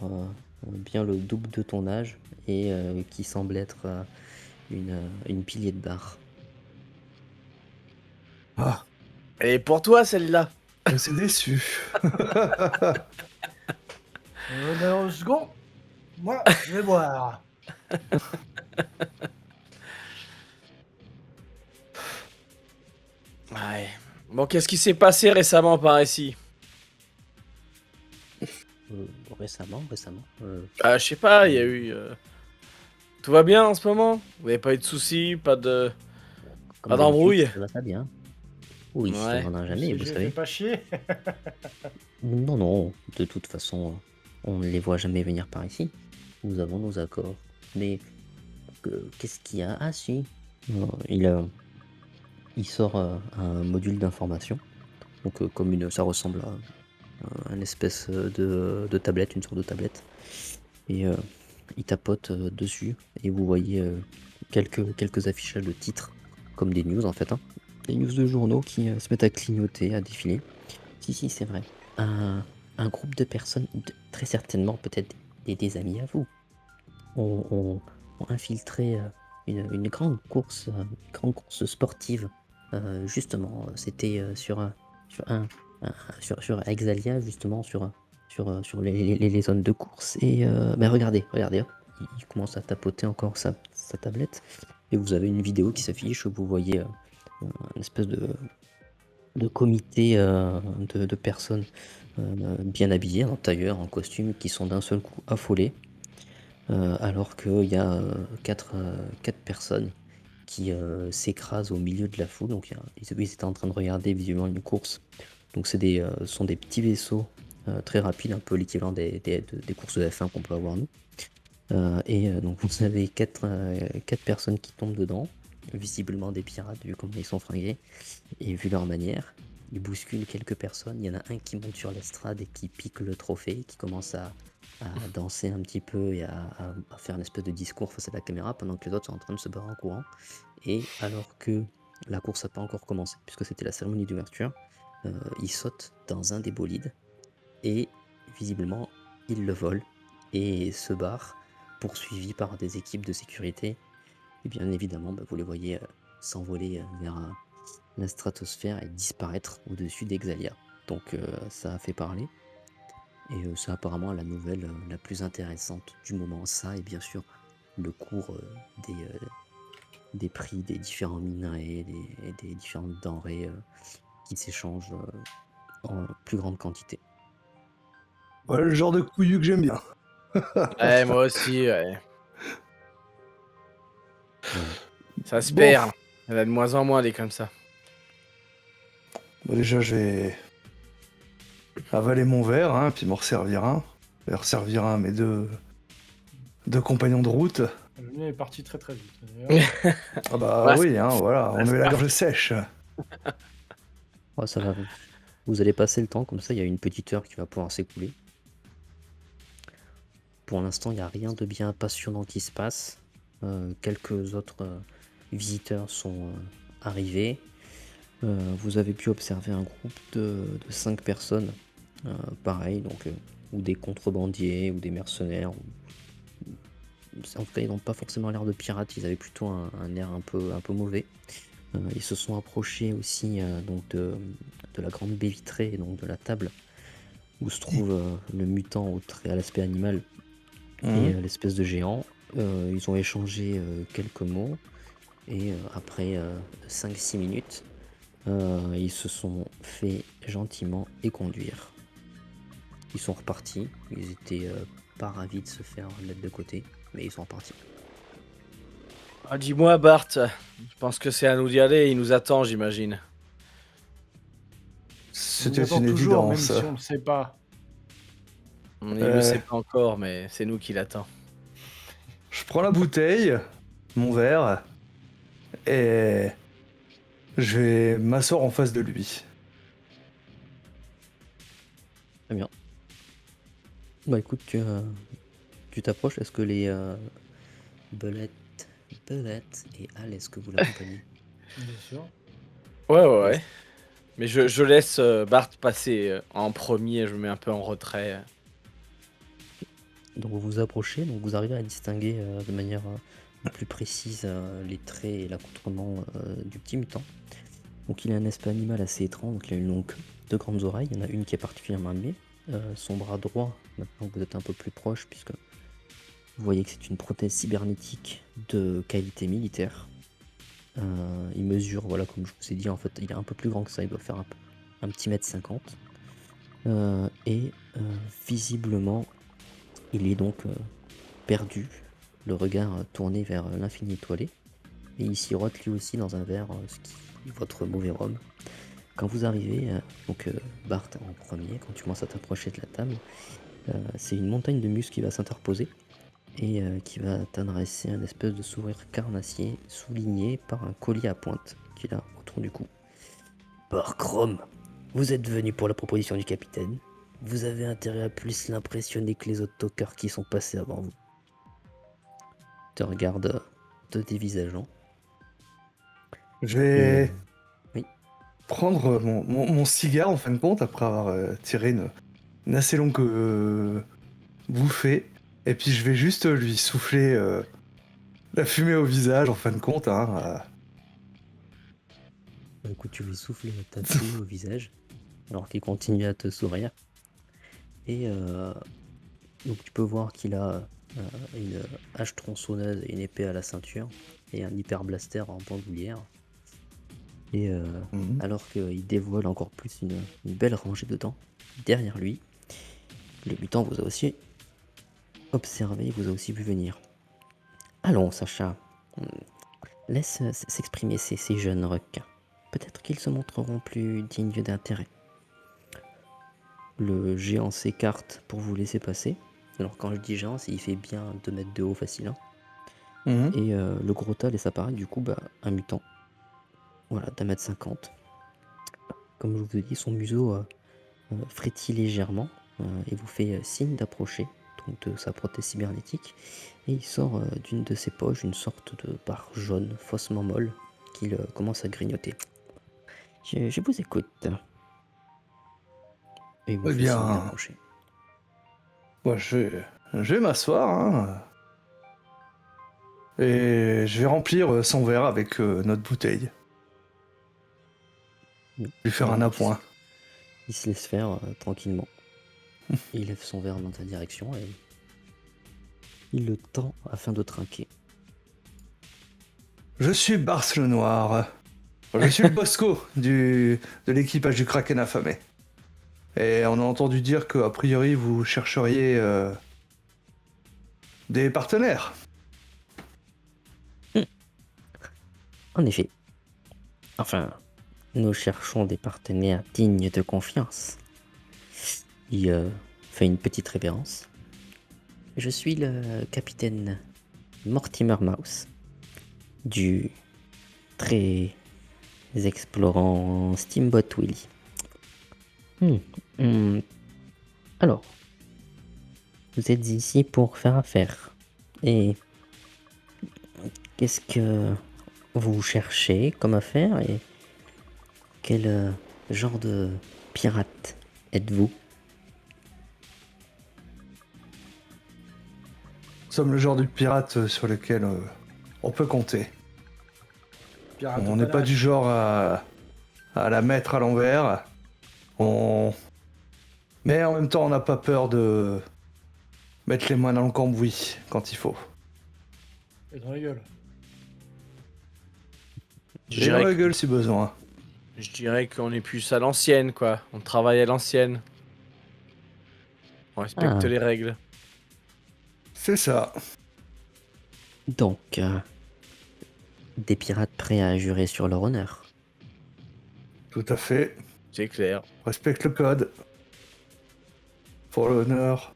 bien le double de ton âge et qui semble être une pilier de bar. Ah, Et pour toi celle-là. je suis déçu. Dans 1 second, moi, je vais boire. Ouais. Bon, qu'est-ce qui s'est passé récemment par ici? Récemment. Ah, je sais pas, il y a eu... Tout va bien en ce moment? Vous n'avez pas eu de soucis, pas de... Comme Pas d'embrouille. d'habitude, ça va pas bien. Oui, ça Ouais. n'en a jamais, vous J'ai savez. fait pas chier. Non, de toute façon, on ne les voit jamais venir par ici. Nous avons nos accords. Mais qu'est-ce qu'il y a? Ah si, il sort un module d'information. Donc ça ressemble à une espèce de tablette, une sorte de tablette. Et il tapote dessus et vous voyez quelques affichages de titres, comme des news en fait. Des news de journaux qui se mettent à clignoter, à défiler. Si, c'est vrai. Un groupe de personnes, très certainement peut-être des amis à vous, ont infiltré une grande course sportive. Justement, c'était sur Exalia, justement, sur les zones de course. Et regardez, hop, il commence à tapoter encore sa tablette. Et vous avez une vidéo qui s'affiche, vous voyez une espèce de comité de personnes bien habillées, en tailleur, en costume, qui sont d'un seul coup affolées, alors qu'il y a 4 personnes qui s'écrasent au milieu de la foule. Donc ils étaient en train de regarder visiblement une course. Donc ce sont des petits vaisseaux très rapides, un peu l'équivalent des courses de F1 qu'on peut avoir nous. Donc vous avez 4 personnes qui tombent dedans, visiblement des pirates vu comment ils sont fringués et vu leur manière. Ils bousculent quelques personnes, il y en a un qui monte sur l'estrade et qui pique le trophée, qui commence à danser un petit peu et à faire une espèce de discours face à la caméra pendant que les autres sont en train de se barrer en courant. Et alors que la course n'a pas encore commencé, puisque c'était la cérémonie d'ouverture, il saute dans un des bolides et visiblement il le vole et se barre, poursuivi par des équipes de sécurité. Et bien évidemment, vous les voyez s'envoler vers la stratosphère et disparaître au-dessus d'Exalia. Donc ça a fait parler. Et c'est apparemment la nouvelle la plus intéressante du moment. Ça et bien sûr le cours des prix des différents minerais, des différentes denrées qui s'échangent en plus grande quantité. Voilà le genre de couillu que j'aime bien. Ouais, moi aussi, ouais. Ça se Bon. perd. Il y en a de moins en moins des comme ça. Bon, déjà, je vais avaler mon verre, puis m'en resservir un. Je vais resservir un à mes deux compagnons de route. Le mien est parti très très vite. D'ailleurs. Ah bah Ouais, oui, voilà, on avait la gorge sèche. Oh, ça va. Vous allez passer le temps, comme ça il y a une petite heure qui va pouvoir s'écouler. Pour l'instant, il n'y a rien de bien passionnant qui se passe. Quelques autres visiteurs sont arrivés. Vous avez pu observer un groupe de 5 personnes, pareil, donc, ou des contrebandiers, ou des mercenaires. En tout cas, ils n'ont pas forcément l'air de pirates, ils avaient plutôt un air un peu mauvais. Ils se sont approchés aussi donc de la grande baie vitrée, donc de la table où se trouve le mutant à l'aspect animal et l'espèce de géant. Ils ont échangé quelques mots et après 5-6 minutes, ils se sont fait gentiment éconduire. Ils sont repartis, ils étaient pas ravis de se faire mettre de côté, mais ils sont repartis. Ah, dis-moi, Bart, je pense que c'est à nous d'y aller, il nous attend, j'imagine. C'était On attend une toujours, même évidence. si on ne sait pas. Il ne le sait pas encore, mais c'est nous qui l'attend. Je prends la bouteille, mon verre, et je vais m'asseoir en face de lui. Très bien. Bah écoute, tu t'approches, est-ce que les Belette et Al, est-ce que vous l'accompagnez? Bien sûr. Ouais. Mais je laisse Bart passer en premier, je me mets un peu en retrait. Donc vous vous approchez, donc vous arrivez à distinguer de manière plus précise les traits et l'accoutrement du petit mutant. Donc il a un aspect animal assez étrange, donc il a une longue queue, 2 grandes oreilles, il y en a une qui est particulièrement animée. Son bras droit, maintenant que vous êtes un peu plus proche, puisque vous voyez que c'est une prothèse cybernétique de qualité militaire. Il mesure, voilà, comme je vous ai dit, en fait, il est un peu plus grand que ça, il doit faire un petit mètre 50. Et visiblement, il est donc perdu, le regard tourné vers l'infini étoilé. Et il sirote lui aussi dans un verre ce qui est votre mauvais rhum. Quand vous arrivez, donc Bart en premier, quand tu commences à t'approcher de la table, c'est une montagne de muscles qui va s'interposer et qui va t'adresser un espèce de sourire carnassier souligné par un collier à pointe qu'il a autour du cou. Par Chrome, vous êtes venu pour la proposition du capitaine. Vous avez intérêt à plus l'impressionner que les autres tocards qui sont passés avant vous. Te regarde te dévisageant. Je vais Oui. prendre mon cigare en fin de compte, après avoir tiré une assez longue bouffée. Et puis je vais juste lui souffler la fumée au visage en fin de compte. Bah, écoute, tu lui souffles ta fumée au visage, alors qu'il continue à te sourire. Et donc tu peux voir qu'il a une hache tronçonneuse et une épée à la ceinture, et un hyper blaster en bandoulière. Et alors qu'il dévoile encore plus une belle rangée de dents derrière lui, le mutant vous a aussi observé, vous a aussi vu venir. Allons, Sacha, laisse s'exprimer ces jeunes requins. Peut-être qu'ils se montreront plus dignes d'intérêt. Le géant s'écarte pour vous laisser passer. Alors quand je dis géant, il fait bien 2 mètres de haut facile. Hein. Et le gros tas laisse apparaître du coup un mutant. Voilà, d'1m50. Comme je vous ai dit, son museau frétille légèrement et vous fait signe d'approcher, donc de sa prothèse cybernétique. Et il sort d'une de ses poches une sorte de barre jaune faussement molle qu'il commence à grignoter. Je vous écoute. Et vous Eh fait bien, signe d'approcher. Moi, je vais m'asseoir. Hein, et je vais remplir son verre avec notre bouteille. Lui faire un appoint. Il se laisse faire tranquillement. Il lève son verre dans ta direction et il le tend afin de trinquer. Je suis Bars le Noir. Je suis le Bosco de l'équipage du Kraken affamé. Et on a entendu dire qu'a priori vous chercheriez des partenaires. En effet. Enfin, nous cherchons des partenaires dignes de confiance. Il fait une petite révérence. Je suis le capitaine Mortimer Mouse du très explorant Steamboat Willie. Hmm, hmm. Alors, vous êtes ici pour faire affaire. Et qu'est-ce que vous cherchez comme affaire et quel genre de pirate êtes-vous? Nous sommes le genre de pirate sur lequel on peut compter. Pirate On au n'est pas panache. du genre à la mettre à l'envers. Mais en même temps, on n'a pas peur de mettre les mains dans le cambouis quand il faut. Et dans la gueule. Je Et dans dirais, la gueule si besoin. je dirais qu'on est plus à l'ancienne, quoi. On travaille à l'ancienne. On respecte Ah. les règles. C'est ça. Donc, des pirates prêts à jurer sur leur honneur. Tout à fait. C'est clair. Respecte le code. Pour l'honneur.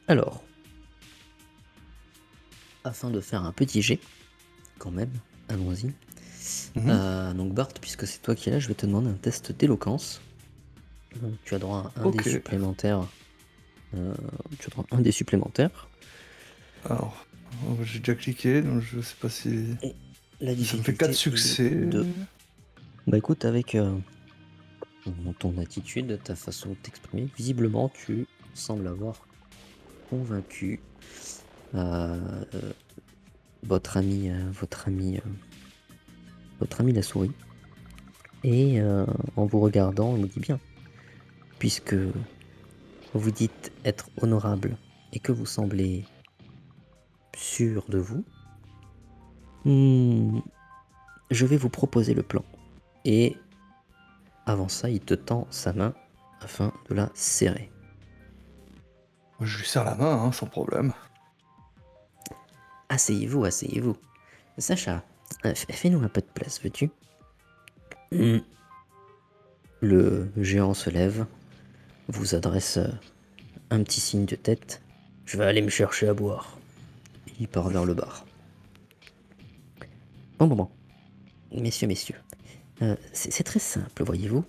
Alors, afin de faire un petit jet, quand même, allons-y. Donc Bart, puisque c'est toi qui es là, je vais te demander un test d'éloquence. Tu as droit à un Ok. des supplémentaires. Tu as droit à un des supplémentaires. Alors, j'ai déjà cliqué, donc je sais pas si... La Ça me difficulté fait 4 est succès. de- Bah écoute, avec ton attitude, ta façon de t'exprimer, visiblement tu sembles avoir convaincu votre ami la souris. Et en vous regardant, il me dit bien, puisque vous dites être honorable et que vous semblez sûr de vous, je vais vous proposer le plan. Et avant ça, il te tend sa main afin de la serrer. Je lui serre la main, hein, sans problème. Asseyez-vous, asseyez-vous. Sacha, fais-nous un peu de place, veux-tu? Le géant se lève, vous adresse un petit signe de tête. Je vais aller me chercher à boire. Il part vers le bar. Bon. Messieurs. C'est très simple, voyez-vous.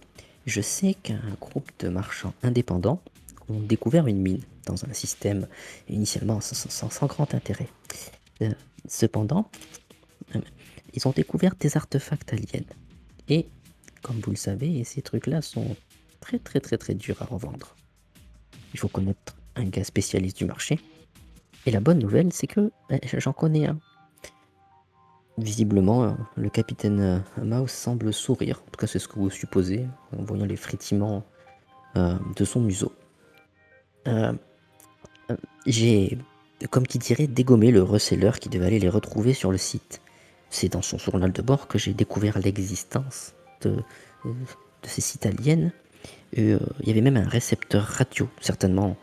Je sais qu'un groupe de marchands indépendants ont découvert une mine dans un système initialement sans grand intérêt. Cependant, ils ont découvert des artefacts aliens. Et, comme vous le savez, ces trucs-là sont très durs à revendre. Il faut connaître un gars spécialiste du marché. Et la bonne nouvelle, c'est que j'en connais un. Visiblement, le capitaine Mouse semble sourire. En tout cas, c'est ce que vous supposez, en voyant les frétillements de son museau. J'ai, comme qui dirait, dégommé le receleur qui devait aller les retrouver sur le site. C'est dans son journal de bord que j'ai découvert l'existence de ces sites aliens. Il y avait même un récepteur radio, certainement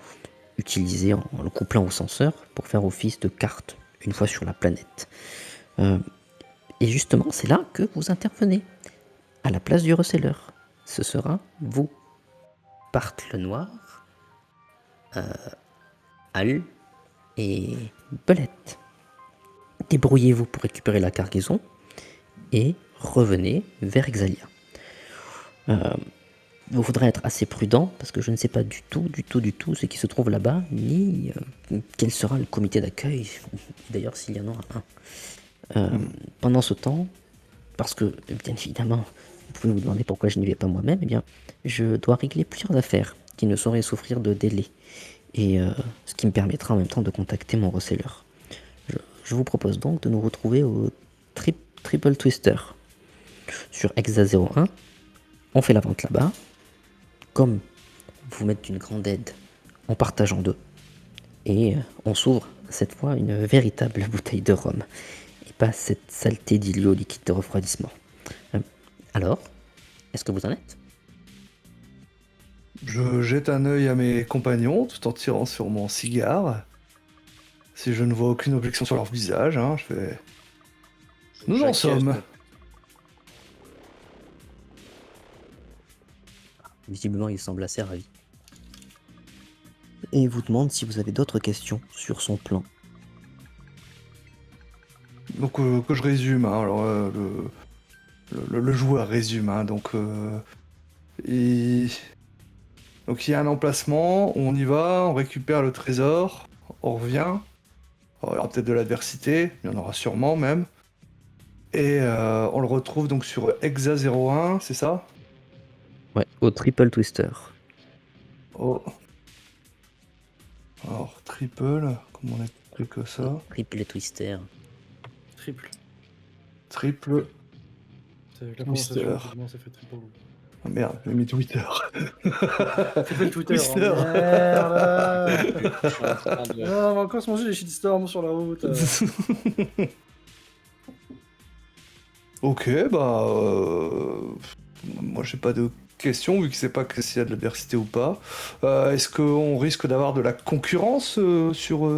utilisé en le couplant au senseur pour faire office de carte une fois sur la planète. Et justement, c'est là que vous intervenez, à la place du receleur. Ce sera vous, Bart le Noir, Hal et Belette. Débrouillez-vous pour récupérer la cargaison et revenez vers Exalia. Vous faudrez être assez prudent parce que je ne sais pas du tout ce qui se trouve là-bas, ni quel sera le comité d'accueil, d'ailleurs s'il y en aura un. Pendant ce temps, parce que bien évidemment, vous pouvez vous demander pourquoi je n'y vais pas moi-même, eh bien, je dois régler plusieurs affaires qui ne sauraient souffrir de délai, et ce qui me permettra en même temps de contacter mon receleur. Je vous propose donc de nous retrouver au Triple Twister sur Exa 01. On fait la vente là-bas. Comme vous mettre une grande aide, on partage en deux. Et on s'ouvre cette fois une véritable bouteille de rhum. Et pas cette saleté d'ilio liquide de refroidissement. Alors, est-ce que vous en êtes? Je jette un œil à mes compagnons tout en tirant sur mon cigare. Si je ne vois aucune objection sur leur visage, hein, je fais... Nous en J'acquiesce. sommes. Visiblement, il semble assez ravi. Et vous demande si vous avez d'autres questions sur son plan. Donc que je résume, hein, alors le joueur résume. Hein, donc, il y a un emplacement, on y va, on récupère le trésor, on revient. Alors, il y aura peut-être de l'adversité, il y en aura sûrement même. Et on le retrouve donc sur Hexa 01, c'est ça? Ouais, au Triple Twister. Oh. Alors, triple, comment on a plus que ça? Triple Twister. Triple. Triple. C'est la Twister. prononciation, comment ça fait triple. Ah merde, j'ai mis Twitter. Triple Twitter. Twister. Oh, merde. Je suis en train de- Non, on va encore se manger les shitstorms sur la route. Ok, bah. Moi, j'ai pas de questions, vu que c'est pas que s'il y a de l'adversité ou pas. Est-ce qu'on risque d'avoir de la concurrence sur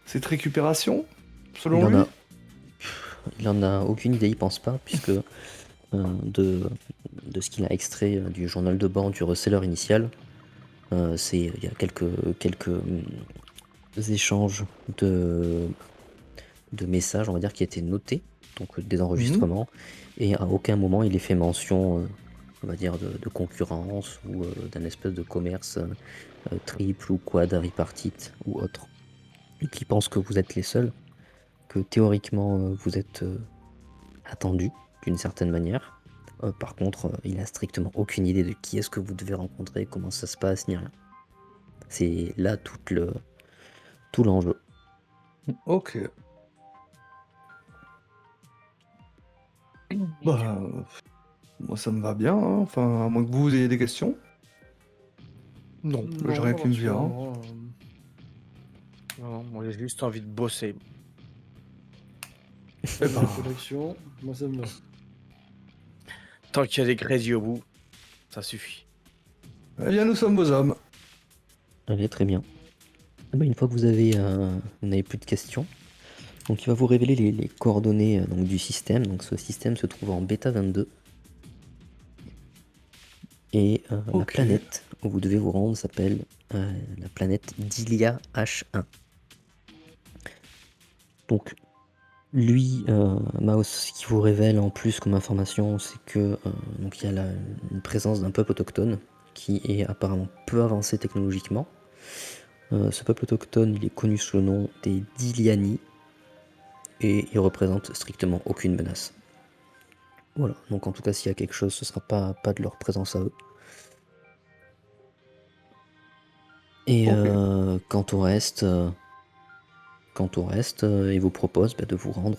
cette récupération, selon lui? Il en a aucune idée, il pense pas, puisque de ce qu'il a extrait du journal de bord du reseller initial, il y a quelques échanges de messages, on va dire, qui étaient notés, donc des enregistrements, et à aucun moment il est fait mention, on va dire, de concurrence ou d'un espèce de commerce triple ou quadripartite ou autre. Et qui pense que vous êtes les seuls, que théoriquement vous êtes attendu d'une certaine manière. Par contre, il a strictement aucune idée de qui est-ce que vous devez rencontrer, comment ça se passe, ni rien. C'est là tout l'enjeu. Ok. Bah, moi ça me va bien, hein. Enfin, à moins que vous ayez des questions. Non, j'ai rien qui me vient. Hein. Non, moi j'ai juste envie de bosser. Eh ben, Collection, moi ça me va. Tant qu'il y a des crédits au bout, ça suffit. eh bien, nous sommes vos hommes. Allez, très bien. Ah bah, une fois que vous n'avez plus de questions, donc il va vous révéler les coordonnées donc, du système. Donc ce système se trouve en bêta 22. Et la Ok. planète où vous devez vous rendre s'appelle la planète Dilia H1. Donc lui, Maos, ce qu'il vous révèle en plus comme information, c'est que donc il y a une présence d'un peuple autochtone qui est apparemment peu avancé technologiquement. Ce peuple autochtone, il est connu sous le nom des Diliani et il représente strictement aucune menace. Voilà, donc en tout cas s'il y a quelque chose, ce sera pas de leur présence à eux. Et Ok. quant au reste, il vous propose de vous rendre,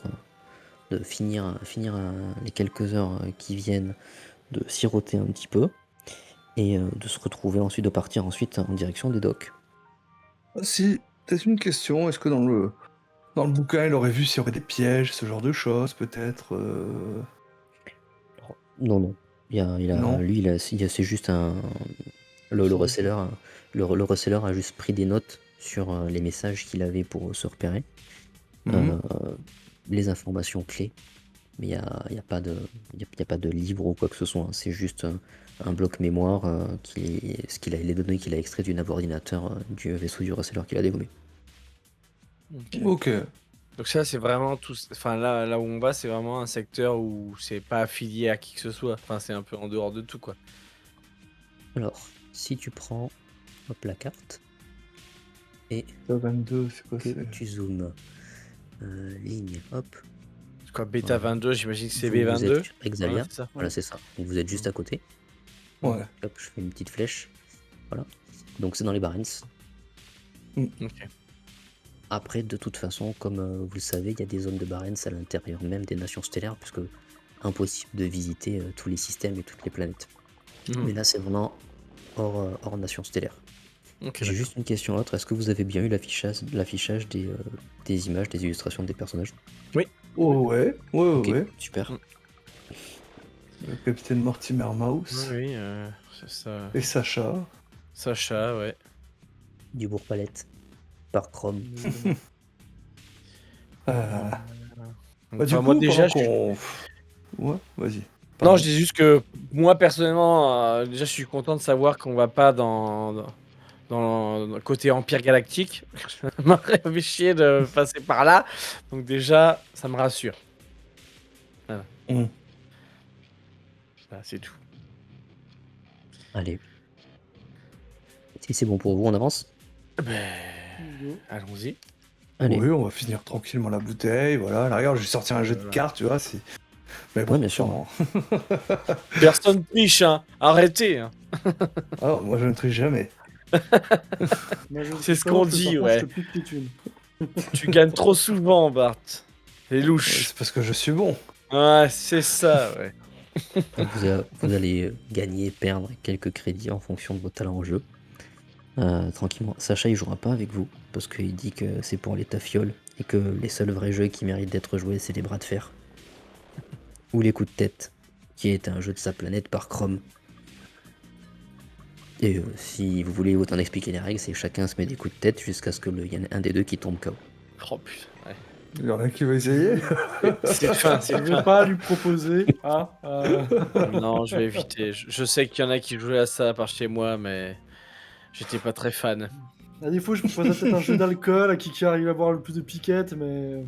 de finir les quelques heures qui viennent, de siroter un petit peu, et de se retrouver ensuite, de partir ensuite en direction des docks. Ah, si, peut-être une question. Est-ce que dans le bouquin, il aurait vu s'il y aurait des pièges, ce genre de choses, peut-être Non. Non. C'est juste le reseller, le reseller a juste pris des notes sur les messages qu'il avait pour se repérer, Mhm. les informations clés, mais il n'y a pas de livre ou quoi que ce soit, hein. C'est juste un bloc mémoire les données qu'il a extrait du nav ordinateur du vaisseau du reseller qu'il a dégommé. Ok. Donc ça c'est vraiment tout. Enfin là où on va, c'est vraiment un secteur où c'est pas affilié à qui que ce soit. Enfin c'est un peu en dehors de tout quoi. Alors, si tu prends la carte et 22, c'est quoi que c'est tu zoomes ligne, hop, C'est quoi Beta Voilà. 22, j'imagine que c'est vous B22. êtes sur Exalia, Ouais, c'est ça. voilà c'est ça. Donc vous êtes juste à côté. Ouais. Hop, je fais une petite flèche. Voilà. Donc c'est dans les Barents. Ok. Après, de toute façon, comme vous le savez, il y a des zones de Barents à l'intérieur même des nations stellaires, puisque impossible de visiter tous les systèmes et toutes les planètes. Mais là, c'est vraiment hors nation stellaire. Ok, J'ai juste une question autre. Est-ce que vous avez bien eu l'affichage des images, des illustrations des personnages? Oh ouais. Ouais, Ok, ouais. super. Le capitaine Mortimer Mouse. Oui, c'est ça. Et Sacha. Sacha, ouais. Du bourg-palette. Par Chrome. Bah, du Enfin, coup, moi déjà, pendant qu'on... Ouais, vas-y. Non, Pardon. je dis juste que moi personnellement, déjà je suis content de savoir qu'on va pas dans le côté Empire Galactique. Ça m'aurait fait chier de passer par là. Donc déjà, ça me rassure. Voilà, c'est tout. Allez. Si c'est bon pour vous, on avance? Ben, allons-y. Allez. Oui, on va finir tranquillement la bouteille, voilà. À la rigueur, je vais sortir un jeu de cartes, tu vois. Mais bon, Ouais, bien sûr. non. Personne triche, hein. Arrêtez. Hein. Ah, moi, je ne triche jamais. Moi, je ne C'est sais ce pas, qu'on parce que, dit, par contre, ouais. Je te pique tes thunes. Tu gagnes trop souvent, Bart. C'est louche. C'est parce que je suis bon. Ouais, c'est ça, ouais. Donc, vous allez gagner, perdre quelques crédits en fonction de vos talents au jeu. Tranquillement. Sacha, il jouera pas avec vous parce qu'il dit que c'est pour les tafioles et que les seuls vrais jeux qui méritent d'être joués, c'est les bras de fer ou les coups de tête, qui est un jeu de sa planète par Chrome. Et si vous voulez autant expliquer les règles, c'est chacun se met des coups de tête jusqu'à ce qu'il y en ait un des deux qui tombe KO. Oh putain, ouais. Il y en a qui va essayer. C'est fin, Je c'est vais fin. pas lui proposer. Hein, Non, je vais éviter. Je sais qu'il y en a qui jouaient à ça par chez moi, mais j'étais pas très fan. À défaut, je proposerais peut-être un jeu d'alcool à qui arrive à boire le plus de piquettes, mais.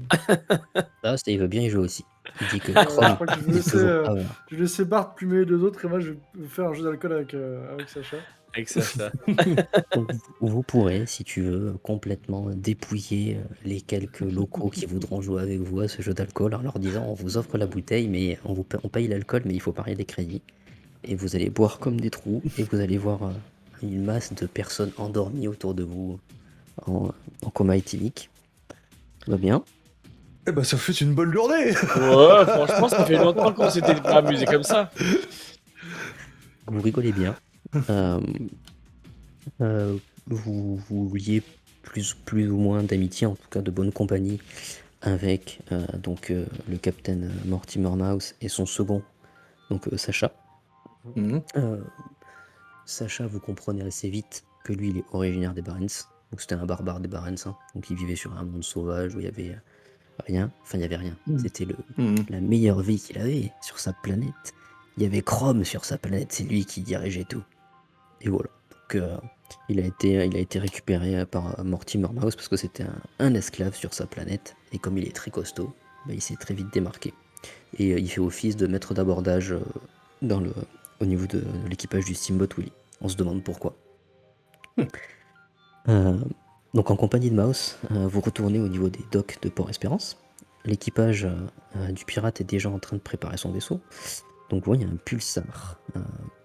Là, il veut bien y jouer aussi. Il dit que Je Chrome crois que je vais est laisser, toujours power. je vais laisser Bart plumer les deux autres et moi je vais faire un jeu d'alcool avec Sacha. Avec ça. Donc, vous pourrez, si tu veux, complètement dépouiller les quelques locaux qui voudront jouer avec vous à ce jeu d'alcool en leur disant on vous offre la bouteille, mais on paye l'alcool, mais il faut parier des crédits. Et vous allez boire comme des trous et vous allez voir une masse de personnes endormies autour de vous en coma éthylique. Tout va bien. Eh ben, ça fait une bonne journée. Ouais, franchement, ça fait longtemps qu'on s'était pas amusé comme ça. Vous rigolez bien. Vous liez plus ou moins d'amitié, en tout cas de bonne compagnie, avec le capitaine Mortimer Mouse et son second, donc Sacha. Mhm. Sacha, vous comprenez assez vite que lui, il est originaire des Barents. Donc c'était un barbare des Barents. Hein. Donc il vivait sur un monde sauvage où il y avait rien. Enfin, il y avait rien. C'était la meilleure vie qu'il avait sur sa planète. Il y avait Chrome sur sa planète. C'est lui qui dirigeait tout. Et voilà. Donc il a été récupéré par Mortimer Mouse parce que c'était un esclave sur sa planète. Et comme il est très costaud, il s'est très vite démarqué. Et il fait office de maître d'abordage au niveau de l'équipage du Steamboat Willie. On se demande pourquoi. Donc en compagnie de Mouse, vous retournez au niveau des docks de Port-Espérance. L'équipage du pirate est déjà en train de préparer son vaisseau. Donc vous voyez un pulsar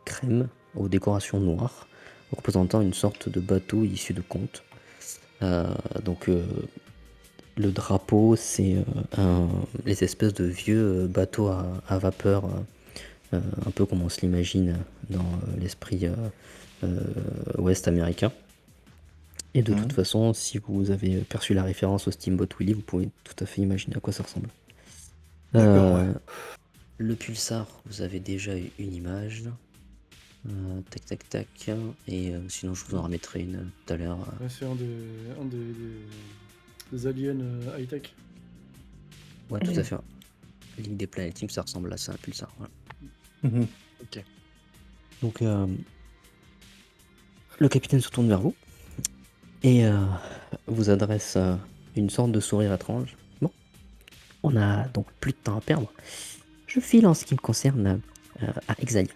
crème aux décorations noires, représentant une sorte de bateau issu de contes. Le drapeau, c'est les espèces de vieux bateaux à vapeur, un peu comme on se l'imagine dans l'esprit ouest américain. Et de toute façon, si vous avez perçu la référence au Steamboat Willie, vous pouvez tout à fait imaginer à quoi ça ressemble. D'accord, ouais. Le pulsar, vous avez déjà eu une image. Tac. Et sinon, je vous en remettrai une tout à l'heure. Ouais, c'est un des aliens high-tech. Ouais, tout à fait. Ligue des planètes Team, ça ressemble à ça, un pulsar. Voilà. Mhm. Ok. Donc, le capitaine se tourne vers vous et vous adresse une sorte de sourire étrange. Bon, on a donc plus de temps à perdre. Je file en ce qui me concerne à Exile.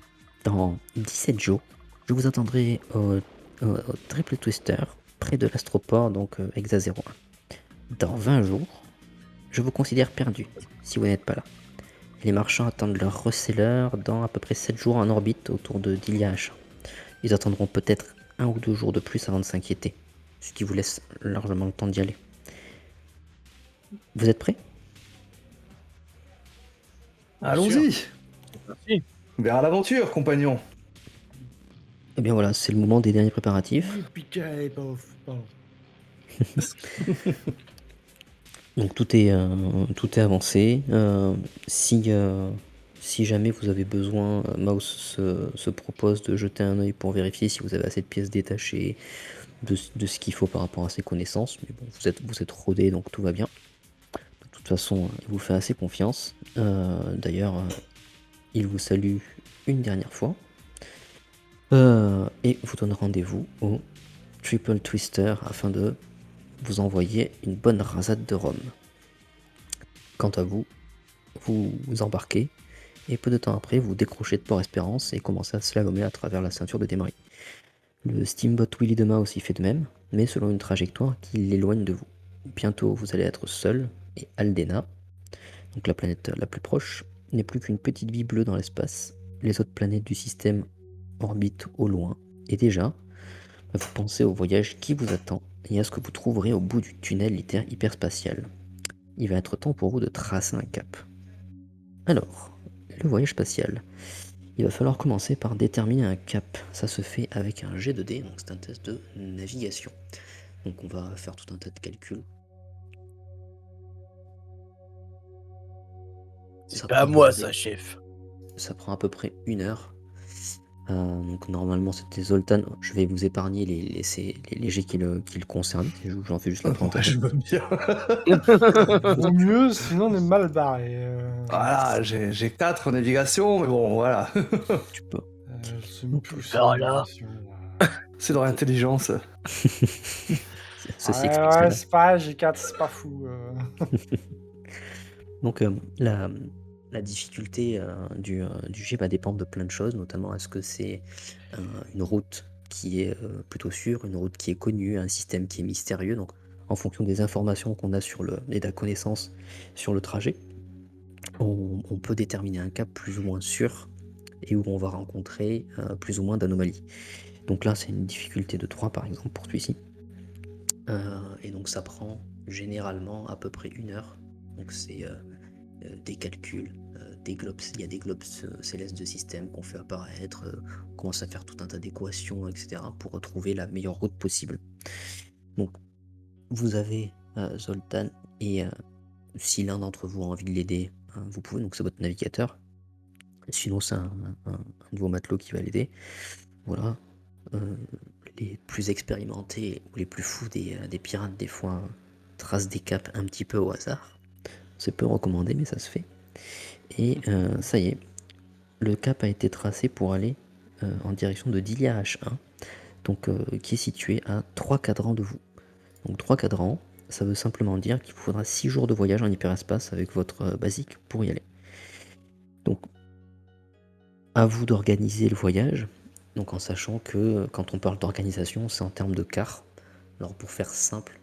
Dans 17 jours, je vous attendrai au Triple Twister, près de l'astroport, donc Exa 01. Dans 20 jours, je vous considère perdu, si vous n'êtes pas là. Les marchands attendent leur reseller dans à peu près 7 jours en orbite autour de Dilia H. Ils attendront peut-être 1 ou 2 jours de plus avant de s'inquiéter, ce qui vous laisse largement le temps d'y aller. Vous êtes prêts ? Allons-y. Merci. Vers l'aventure, compagnon. Eh bien voilà, c'est le moment des derniers préparatifs. Piquet, pardon. Donc tout est avancé. Si jamais vous avez besoin, Mouse se propose de jeter un œil pour vérifier si vous avez assez de pièces détachées, de ce qu'il faut par rapport à ses connaissances. Mais bon, vous êtes rodé, donc tout va bien. De toute façon, il vous fait assez confiance. D'ailleurs, il vous salue une dernière fois. Et vous donne rendez-vous au Triple Twister afin de vous envoyer une bonne rasade de rhum. Quant à vous, vous embarquez et peu de temps après, vous décrochez de Port Espérance et commencez à slalomer à travers la ceinture de Desmarais. Le steamboat Willy Dema aussi fait de même, mais selon une trajectoire qui l'éloigne de vous. Bientôt, vous allez être seul, et Aldena, donc la planète la plus proche, n'est plus qu'une petite vie bleue dans l'espace. Les autres planètes du système orbitent au loin, et déjà, vous pensez au voyage qui vous attend et à ce que vous trouverez au bout du tunnel hyperspatial. Il va être temps pour vous de tracer un cap. Alors, le voyage spatial. Il va falloir commencer par déterminer un cap. Ça se fait avec un jet de dés, donc c'est un test de navigation. Donc on va faire tout un tas de calculs. C'est pas pas à moi moi, ça, chef. Ça prend à peu près 1 heure. Donc normalement c'était Zoltan. Je vais vous épargner les jets qui le concernent. J'en fais juste la Ouais, présentation. je veux bien. Vaut mieux, sinon on est mal barré. Voilà, j'ai 4 en navigation, mais bon, voilà. Tu peux. Je sais même plus où c'est, Voilà. navigation, C'est dans l'intelligence. Ceci Ouais, explique ouais, cela. c'est pareil, j'ai 4, c'est pas fou. Donc la difficulté du jet va dépendre de plein de choses, notamment est-ce que c'est une route qui est plutôt sûre, une route qui est connue, un système qui est mystérieux. Donc en fonction des informations qu'on a et de la connaissance sur le trajet, on peut déterminer un cap plus ou moins sûr et où on va rencontrer plus ou moins d'anomalies. Donc là c'est une difficulté de 3 par exemple pour celui-ci. Et donc ça prend généralement à peu près 1 heure. Donc c'est des calculs, des globes, il y a des globes célestes de système qu'on fait apparaître, on commence à faire tout un tas d'équations, etc. pour retrouver la meilleure route possible. Donc vous avez Zoltan, et si l'un d'entre vous a envie de l'aider, vous pouvez, donc c'est votre navigateur. Sinon c'est un de vos matelots qui va l'aider. Voilà. Les plus expérimentés ou les plus fous des pirates, des fois, tracent des caps un petit peu au hasard. C'est peu recommandé, mais ça se fait. Et ça y est, le cap a été tracé pour aller en direction de Dilia H1, donc, qui est situé à 3 cadrans de vous. Donc 3 cadrans, ça veut simplement dire qu'il vous faudra 6 jours de voyage en hyperespace avec votre basique pour y aller. Donc, à vous d'organiser le voyage, donc en sachant que quand on parle d'organisation, c'est en termes de quarts. Alors pour faire simple,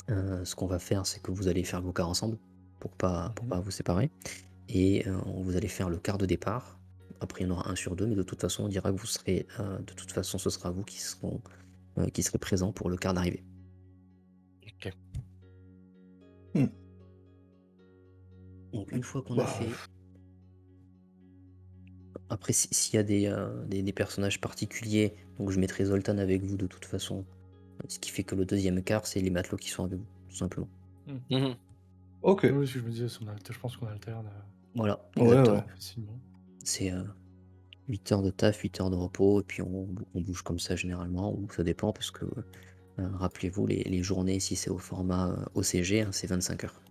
ce qu'on va faire, c'est que vous allez faire vos quarts ensemble pour pas vous séparer. Et vous allez faire le quart de départ. Après, il y en aura un sur 2, mais de toute façon, on dira que vous serez. De toute façon, ce sera vous qui serez présent pour le quart d'arrivée. Ok. Donc, une fois qu'on a fait. Après, s'il y a des personnages particuliers, donc je mettrai Zoltan avec vous de toute façon. Ce qui fait que le deuxième quart, c'est les matelots qui sont avec vous, tout simplement. Mhm. Ok. Oui, si je me disais, je pense qu'on alterne Voilà, Ouais, exactement. ouais. facilement. C'est 8 heures de taf, 8 heures de repos, et puis on bouge comme ça généralement, ou ça dépend, parce que rappelez-vous, les journées, si c'est au format OCG, hein, c'est 25 heures.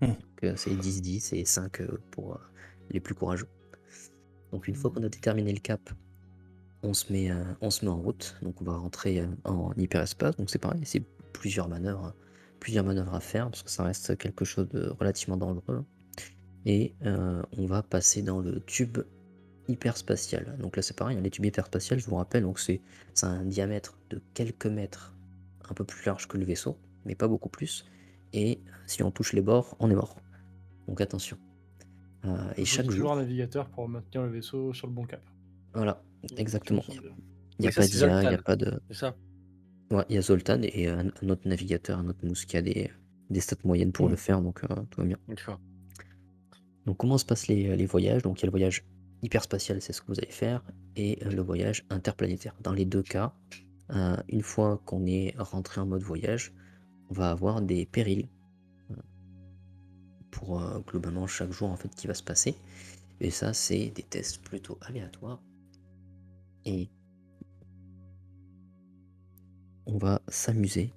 Donc c'est 10-10 et 5 pour les plus courageux. Donc une fois qu'on a déterminé le cap, on se met en route. Donc on va rentrer en hyperespace. Donc c'est pareil, c'est plusieurs manœuvres à faire, parce que ça reste quelque chose de relativement dangereux. Et on va passer dans le tube hyperspatial. Donc là c'est pareil, hein, les tubes hyperspatiales, je vous rappelle, donc c'est un diamètre de quelques mètres, un peu plus large que le vaisseau, mais pas beaucoup plus. Et si on touche les bords, on est mort. Donc attention. Et chaque toujours jour, un navigateur pour maintenir le vaisseau sur le bon cap. voilà, exactement. Ça me semble bien. Il n'y a Oui, ça, pas c'est d'IA, il n'y a Zoltan. pas de. C'est ça. Ouais, il y a Zoltan et un autre navigateur, un autre mousse qui a des stats moyennes pour le faire, donc tout va bien. D'accord. Donc comment se passent les voyages? Donc il y a le voyage hyperspatial, c'est ce que vous allez faire, et le voyage interplanétaire. Dans les deux cas, une fois qu'on est rentré en mode voyage, on va avoir des périls pour globalement chaque jour en fait qui va se passer. Et ça, c'est des tests plutôt aléatoires. Et on va s'amuser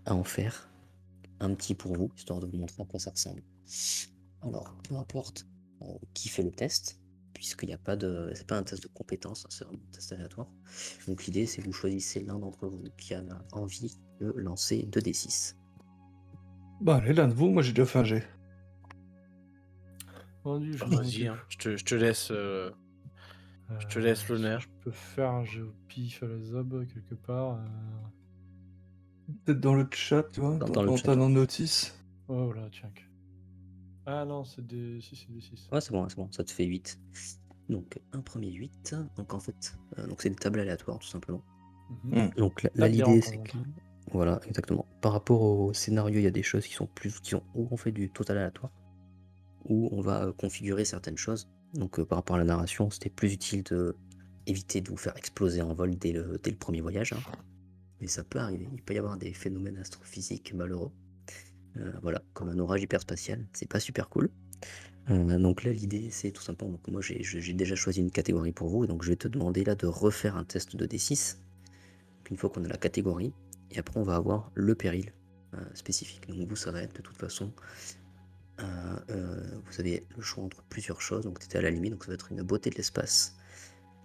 à en faire un petit pour vous, histoire de vous montrer à quoi ça ressemble. Alors, peu importe qui fait le test, puisqu'il n'y a pas de. C'est pas un test de compétence, c'est vraiment un test aléatoire. Donc l'idée, c'est que vous choisissez l'un d'entre vous qui a envie de lancer 2d6. Bah, allez, l'un de vous, moi j'ai déjà fait un jet. Vendu, je Vas-y, hein, je te laisse l'honneur. Je peux faire un jeu au pif à la zob quelque part. Peut-être dans le chat, tu vois, Dans le dans chat. ta notice. Oh voilà, tiens. Ah non, c'est des 6, c'est des 6. Ouais, c'est bon, ça te fait 8. Donc, un premier 8. Donc, en fait, donc c'est des tables aléatoires, tout simplement. Donc, là, Tape des l'idée, c'est rencontres. que. Voilà, exactement. Par rapport au scénario, il y a des choses qui sont où on fait du total aléatoire, où on va configurer certaines choses. Donc, par rapport à la narration, c'était plus utile de éviter de vous faire exploser en vol dès le premier voyage. Hein. Mais ça peut arriver. Il peut y avoir des phénomènes astrophysiques malheureux. Voilà, comme un orage hyperspatial. C'est pas super cool. Donc là, l'idée, c'est tout simplement. Donc moi, j'ai déjà choisi une catégorie pour vous. Et donc, je vais te demander là de refaire un test de D6. Une fois qu'on a la catégorie. Et après, on va avoir le péril spécifique. Donc vous, ça va être de toute façon. Vous avez le choix entre plusieurs choses. Donc, tu étais à la limite. Donc, ça va être une beauté de l'espace.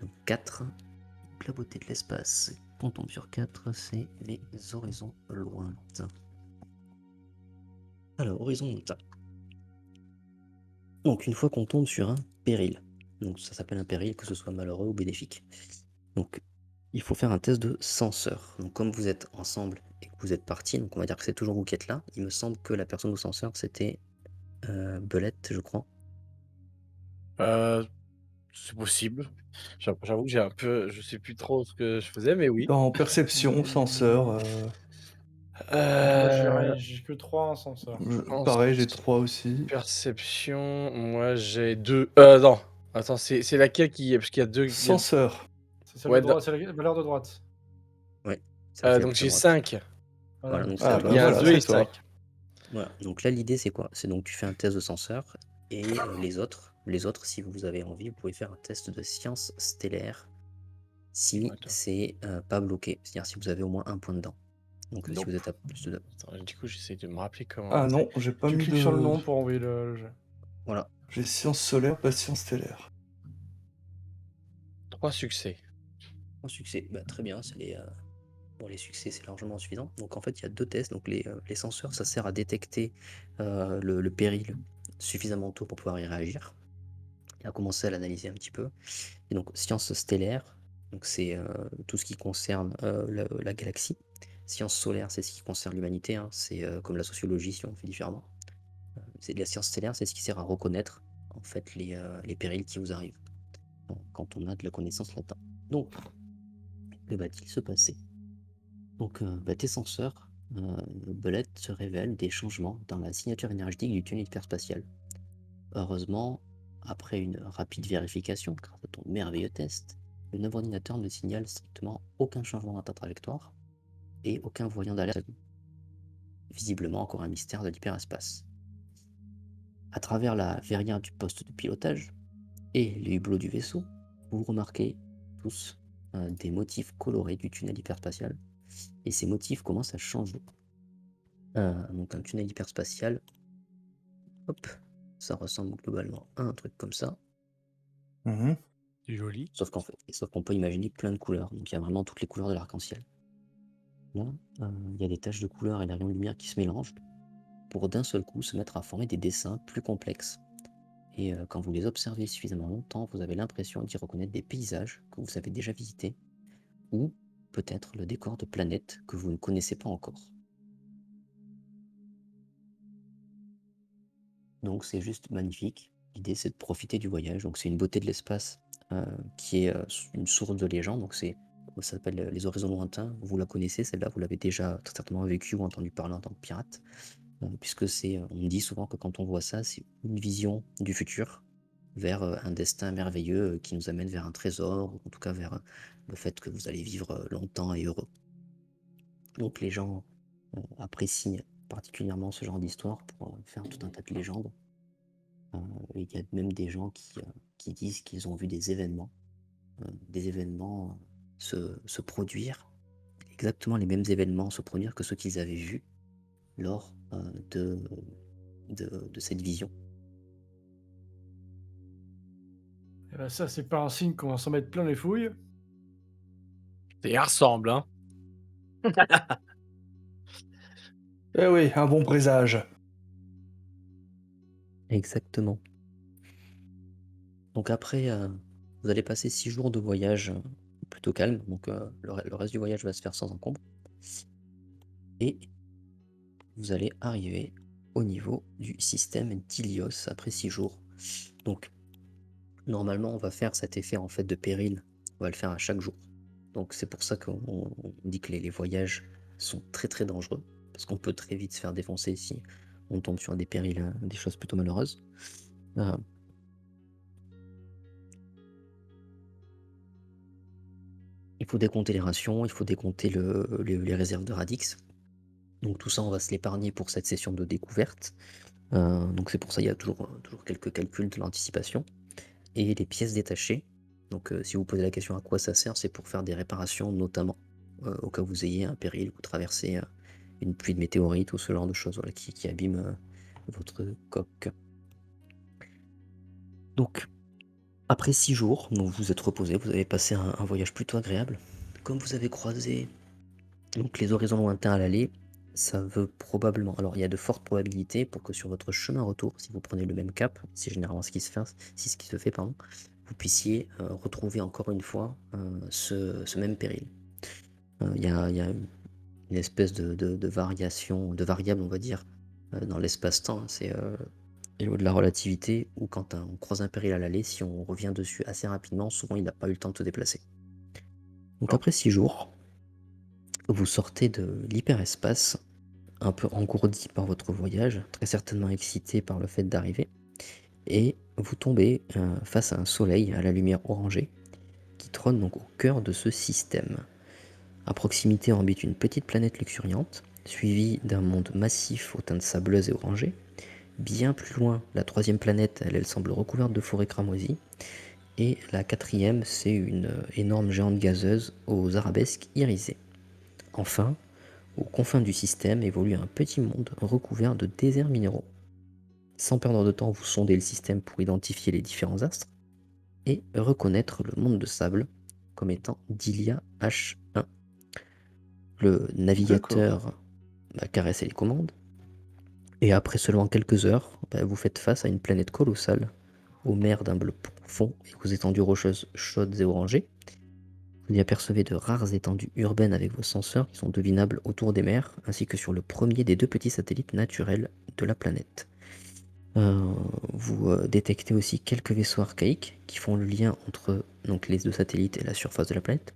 Donc, 4. Donc, la beauté de l'espace, on tombe sur 4, c'est les horizons lointains. Alors, horizon lointain. Donc, une fois qu'on tombe sur un péril, donc ça s'appelle un péril, que ce soit malheureux ou bénéfique. Donc, il faut faire un test de censeur. Donc, comme vous êtes ensemble et que vous êtes partis, donc on va dire que c'est toujours vous qui êtes là. Il me semble que la personne au censeur, c'était Belette, je crois. C'est possible. J'avoue que j'ai un peu, je sais plus trop ce que je faisais, mais oui. Dans perception, censeur. Moi, j'ai que 3 en censeur. Pareil, j'ai 3 aussi. Perception, moi j'ai 2. Non, attends, c'est laquelle qui. Parce qu'il y a 2. Censeur. C'est celle Ouais, de droite, c'est la valeur de droite. Donc j'ai 5. Voilà, donc Ah, c'est bah Il y a voilà, un 2 et c'est toi. 5. Voilà, donc là l'idée c'est quoi? C'est donc tu fais un test de censeur et les autres, si vous avez envie, vous pouvez faire un test de science stellaire si Attends. c'est pas bloqué, c'est-à-dire si vous avez au moins un point dedans. Donc si Nope. vous êtes à plus de... Attends, du coup, j'essaie de me rappeler comment. Ah non, j'ai pas Tu mis cliques de. sur le nom pour envoyer le jeu. Voilà, J'ai science solaire, pas science stellaire. 3 succès. un succès, bah, très bien, c'est les... Bon, les succès c'est largement suffisant. Donc en fait il y a 2 tests, donc les senseurs ça sert à détecter le péril suffisamment tôt pour pouvoir y réagir. Et à commencer à l'analyser un petit peu. Et donc science stellaire, donc c'est tout ce qui concerne la galaxie. Science solaire, c'est ce qui concerne l'humanité, hein. C'est comme la sociologie si on fait différemment. C'est la science stellaire, c'est ce qui sert à reconnaître en fait les périls qui vous arrivent quand on a de la connaissance là-dedans. Donc, que va-t-il se passer? Donc, tes senseurs, Belette, se révèlent des changements dans la signature énergétique du tunnel hyperspatial. Heureusement, après une rapide vérification grâce à ton merveilleux test, le nouveau ordinateur ne signale strictement aucun changement dans ta trajectoire et aucun voyant d'alerte. Visiblement encore un mystère de l'hyperespace. À travers la verrière du poste de pilotage et les hublots du vaisseau, vous remarquez tous des motifs colorés du tunnel hyperspatial. Et ces motifs commencent à changer. Donc un tunnel hyperspatial, hop, ça ressemble globalement à un truc comme ça. Mhm. C'est joli. Sauf qu'on peut imaginer plein de couleurs. Donc il y a vraiment toutes les couleurs de l'arc-en-ciel. Là, il y a des taches de couleurs et des rayons de lumière qui se mélangent pour d'un seul coup se mettre à former des dessins plus complexes. Et quand vous les observez suffisamment longtemps, vous avez l'impression d'y reconnaître des paysages que vous avez déjà visités, ou peut-être le décor de planètes que vous ne connaissez pas encore. Donc c'est juste magnifique. L'idée c'est de profiter du voyage. Donc c'est une beauté de l'espace qui est une source de légende. Donc ça s'appelle les horizons lointains. Vous la connaissez, celle-là, vous l'avez déjà très certainement vécue ou entendu parler en tant que pirate. Puisque on dit souvent que quand on voit ça, c'est une vision du futur vers un destin merveilleux qui nous amène vers un trésor, ou en tout cas vers le fait que vous allez vivre longtemps et heureux. Donc les gens apprécient particulièrement ce genre d'histoire pour faire tout un tas de légendes. Il y a même des gens qui disent qu'ils ont vu des événements se produire, exactement les mêmes événements se produire que ceux qu'ils avaient vus lors de cette vision. Et ben ça, c'est pas un signe qu'on va s'en mettre plein les fouilles. Ça ressemble, hein. Eh oui, un bon présage. Exactement. Donc après, vous allez passer 6 jours de voyage plutôt calme, donc le reste du voyage va se faire sans encombre. Et vous allez arriver au niveau du système d'Ilios après 6 jours. Donc normalement, on va faire cet effet en fait de péril, on va le faire à chaque jour. Donc c'est pour ça qu'on dit que les voyages sont très très dangereux, parce qu'on peut très vite se faire défoncer si on tombe sur des périls, des choses plutôt malheureuses. Euh, il faut décompter les rations, il faut décompter les réserves de Radix. Donc tout ça, on va se l'épargner pour cette session de découverte. Donc c'est pour ça qu'il y a toujours quelques calculs de l'anticipation. Et les pièces détachées. Donc si vous posez la question à quoi ça sert, c'est pour faire des réparations, notamment au cas où vous ayez un péril, vous traversez une pluie de météorites ou ce genre de choses voilà, qui abîment votre coque. Donc après 6 jours, donc vous êtes reposé, vous avez passé un voyage plutôt agréable. Comme vous avez croisé donc les horizons lointains à l'aller, ça veut probablement... Alors il y a de fortes probabilités pour que sur votre chemin retour, si vous prenez le même cap, c'est généralement ce qui se fait, pardon, vous puissiez retrouver encore une fois ce même péril. Il y a une espèce de variation, de variable on va dire, dans l'espace-temps, c'est l'eau de la relativité, où quand on croise un péril à l'aller, si on revient dessus assez rapidement, souvent il n'a pas eu le temps de se déplacer. Donc après 6 jours, vous sortez de l'hyperespace, un peu engourdi par votre voyage, très certainement excité par le fait d'arriver, et vous tombez face à un soleil à la lumière orangée qui trône donc au cœur de ce système. À proximité orbite une petite planète luxuriante, suivie d'un monde massif aux teintes sableuses et orangées. Bien plus loin, la troisième planète, elle semble recouverte de forêts cramoisies. Et la quatrième, c'est une énorme géante gazeuse aux arabesques irisées. Enfin, aux confins du système évolue un petit monde recouvert de déserts minéraux. Sans perdre de temps, vous sondez le système pour identifier les différents astres et reconnaître le monde de sable comme étant Dilia H1. Le navigateur va caresser les commandes, et après seulement quelques heures, vous faites face à une planète colossale, aux mers d'un bleu profond et aux étendues rocheuses chaudes et orangées. Vous y apercevez de rares étendues urbaines avec vos senseurs qui sont devinables autour des mers, ainsi que sur le premier des 2 petits satellites naturels de la planète. Vous détectez aussi quelques vaisseaux archaïques qui font le lien entre donc, les 2 satellites et la surface de la planète,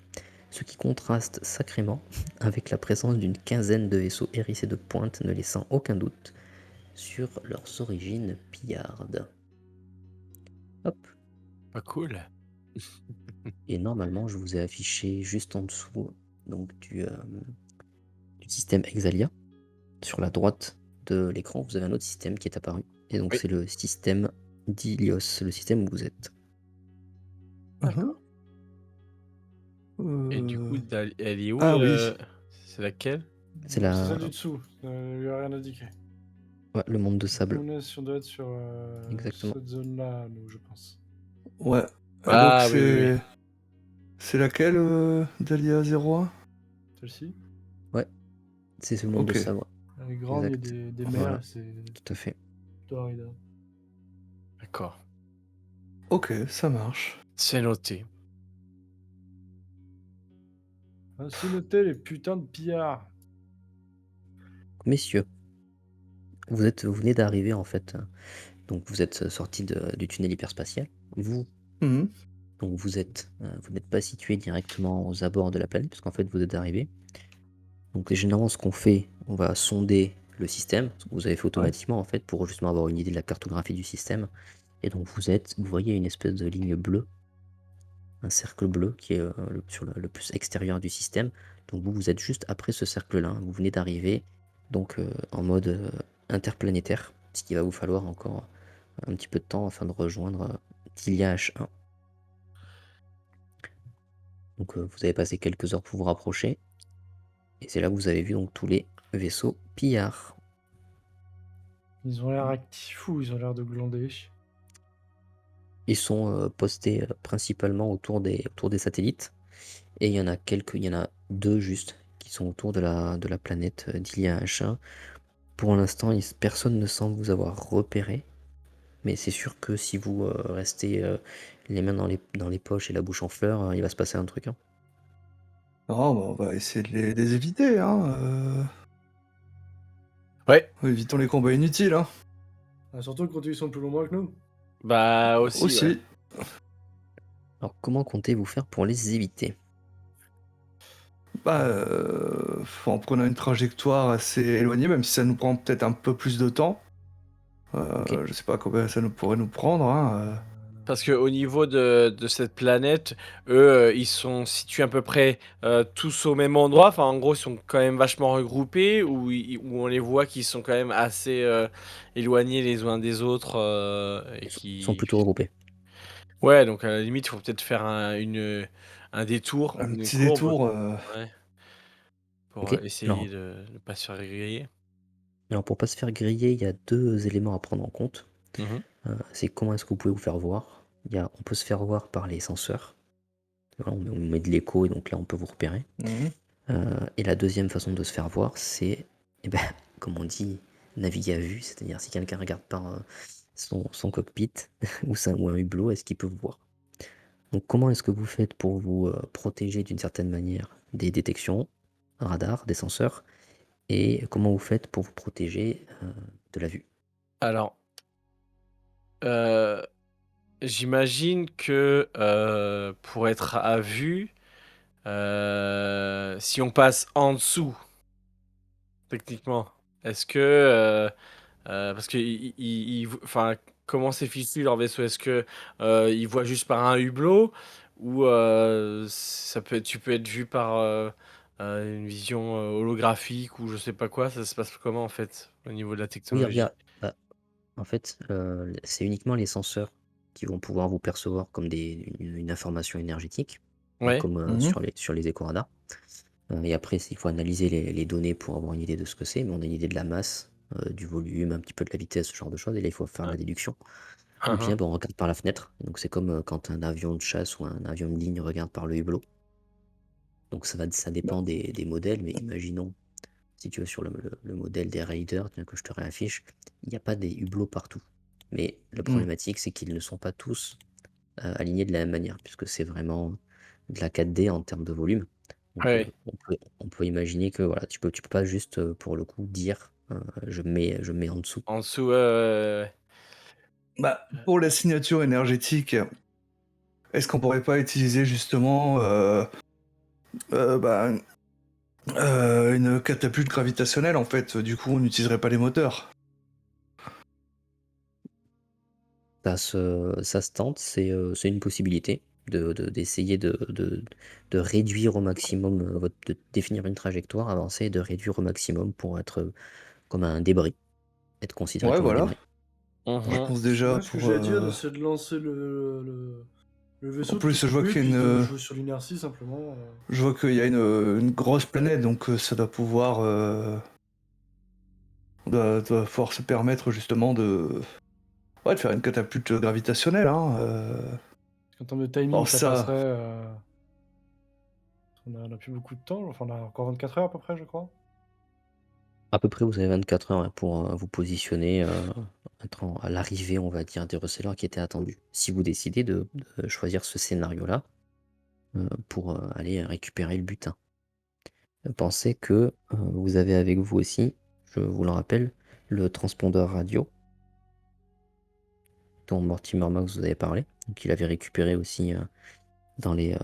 ce qui contraste sacrément avec la présence d'une quinzaine de vaisseaux hérissés de pointes, ne laissant aucun doute sur leurs origines pillardes. Hop. Pas cool. Et normalement, je vous ai affiché juste en dessous donc, du système Exalia. Sur la droite de l'écran, vous avez un autre système qui est apparu. Et donc, Oui. c'est le système d'Ilios, le système où vous êtes. D'accord. Et du coup, elle est où Ah oui. C'est laquelle? C'est C'est celle du dessous. Il n'y a rien indiqué. Ouais, le monde de sable. On doit être sur Exactement. cette zone-là, nous, je pense. Ouais. Ah, donc oui, c'est. oui, oui. C'est laquelle Dahlia 01? Celle-ci. C'est ce monde de Ok. sable. Elle est grande, il y a Exact. des Voilà. mers, c'est Tout à fait. plutôt aride. D'accord. Ok, ça marche. C'est noté. Ainsi noté les putains de pillards. Messieurs, vous venez d'arriver en fait. Donc vous êtes sortis du tunnel hyperspatial. Mhm. Donc vous n'êtes pas situé directement aux abords de la planète, parce qu'en fait vous êtes arrivé. Donc généralement ce qu'on fait, on va sonder le système, ce que vous avez fait automatiquement en fait, pour justement avoir une idée de la cartographie du système. Et donc vous voyez une espèce de ligne bleue, un cercle bleu qui est sur le plus extérieur du système. Donc vous êtes juste après ce cercle-là, vous venez d'arriver, donc en mode interplanétaire, ce qui va vous falloir encore un petit peu de temps afin de rejoindre Tilia H1. Donc vous avez passé quelques heures pour vous rapprocher, et c'est là que vous avez vu donc tous les vaisseaux pillards. Ils ont l'air actifs ou ils ont l'air de glander? Ils sont postés principalement autour des satellites, et il y en a 2 juste qui sont autour de la planète d'Ilia H1. Pour l'instant, personne ne semble vous avoir repéré, mais c'est sûr que si vous restez les mains dans les poches et la bouche en fleurs, il va se passer un truc. Hein. Non, bah, on va essayer de les éviter, hein. Ouais, Évitons les combats inutiles, hein. Surtout quand ils sont plus loin que nous. bah aussi. Aussi. Ouais. Alors, comment comptez-vous faire pour les éviter? Bah, en prenant une trajectoire assez éloignée, même si ça nous prend peut-être un peu plus de temps. Ok. Je sais pas combien ça pourrait nous prendre, hein. Parce qu'au niveau de cette planète, eux, ils sont situés à peu près tous au même endroit. Enfin, en gros, ils sont quand même vachement regroupés, où on les voit qu'ils sont quand même assez éloignés les uns des autres. Et Ils sont plutôt regroupés. Ouais, donc à la limite, il faut peut-être faire un détour, Un une petit courbe, détour. ouais, pour Ok. essayer de ne pas se faire griller. Alors, pour pas se faire griller, il y a 2 éléments à prendre en compte. Mhm. C'est comment est-ce que vous pouvez vous faire voir. On peut se faire voir par les senseurs. Voilà, on met de l'écho et donc là on peut vous repérer. Mhm. Et la deuxième façon de se faire voir, c'est, eh ben, comme on dit, naviguer à vue, c'est-à-dire si quelqu'un regarde par son cockpit ou un hublot, est-ce qu'il peut vous voir? Donc comment est-ce que vous faites pour vous protéger d'une certaine manière des détections, radars, des senseurs, et comment vous faites pour vous protéger de la vue? Alors, euh, j'imagine que pour être à vue, si on passe en dessous, techniquement, est-ce que parce que enfin, comment c'est fichu leur vaisseau? Est-ce que ils voient juste par un hublot ou tu peux être vu par une vision holographique ou je sais pas quoi? Ça se passe comment en fait au niveau de la Oui, technologie? regarde, bah, en fait, c'est uniquement les senseurs qui vont pouvoir vous percevoir comme une information énergétique, donc Ouais. comme Mhm. sur les éco-radars. Et après, il faut analyser les données pour avoir une idée de ce que c'est, mais on a une idée de la masse, du volume, un petit peu de la vitesse, ce genre de choses, et là, il faut faire la déduction. Ou bien, Uhum. on regarde par la fenêtre, et donc c'est comme quand un avion de chasse ou un avion de ligne regarde par le hublot. Donc ça dépend des modèles, mais imaginons, si tu veux, sur le modèle des Raiders, tiens, que je te réaffiche, il n'y a pas des hublots partout. Mais la Mhm. problématique, c'est qu'ils ne sont pas tous alignés de la même manière, puisque c'est vraiment de la 4D en termes de volume. Donc Ouais. on peut imaginer que voilà, tu peux pas juste pour le coup dire je mets en dessous. En dessous, ouais, ouais, ouais. Bah, pour la signature énergétique, est-ce qu'on pourrait pas utiliser justement bah, une catapulte gravitationnelle en fait? Du coup, on n'utiliserait pas les moteurs. Ça se tente, c'est une possibilité d'essayer de réduire au maximum, de définir une trajectoire, avancer et de réduire au maximum pour être comme un débris, être considéré Ouais, comme un voilà. débris. Je Mhm. pense déjà Ouais, ce que pour. j'allais dire, c'est de lancer le En vaisseau de plus, tout je vois couper, qu'il y a puis de une. jouer sur l'inertie simplement. Je vois qu'il y a une grosse planète, donc ça doit pouvoir. Doit pouvoir se permettre justement de. Ouais, de faire une catapulte gravitationnelle, hein. En termes de timing, Alors ça ça. passerait. On a plus beaucoup de temps, enfin on a encore 24 heures à peu près, je crois. À peu près, vous avez 24 heures, hein, pour vous positionner, être à l'arrivée, on va dire, des receleurs qui étaient attendus. Si vous décidez de choisir ce scénario-là, pour aller récupérer le butin. Pensez que vous avez avec vous aussi, je vous le rappelle, le transpondeur radio dont Mortimer Mox vous avait parlé, donc il avait récupéré aussi dans les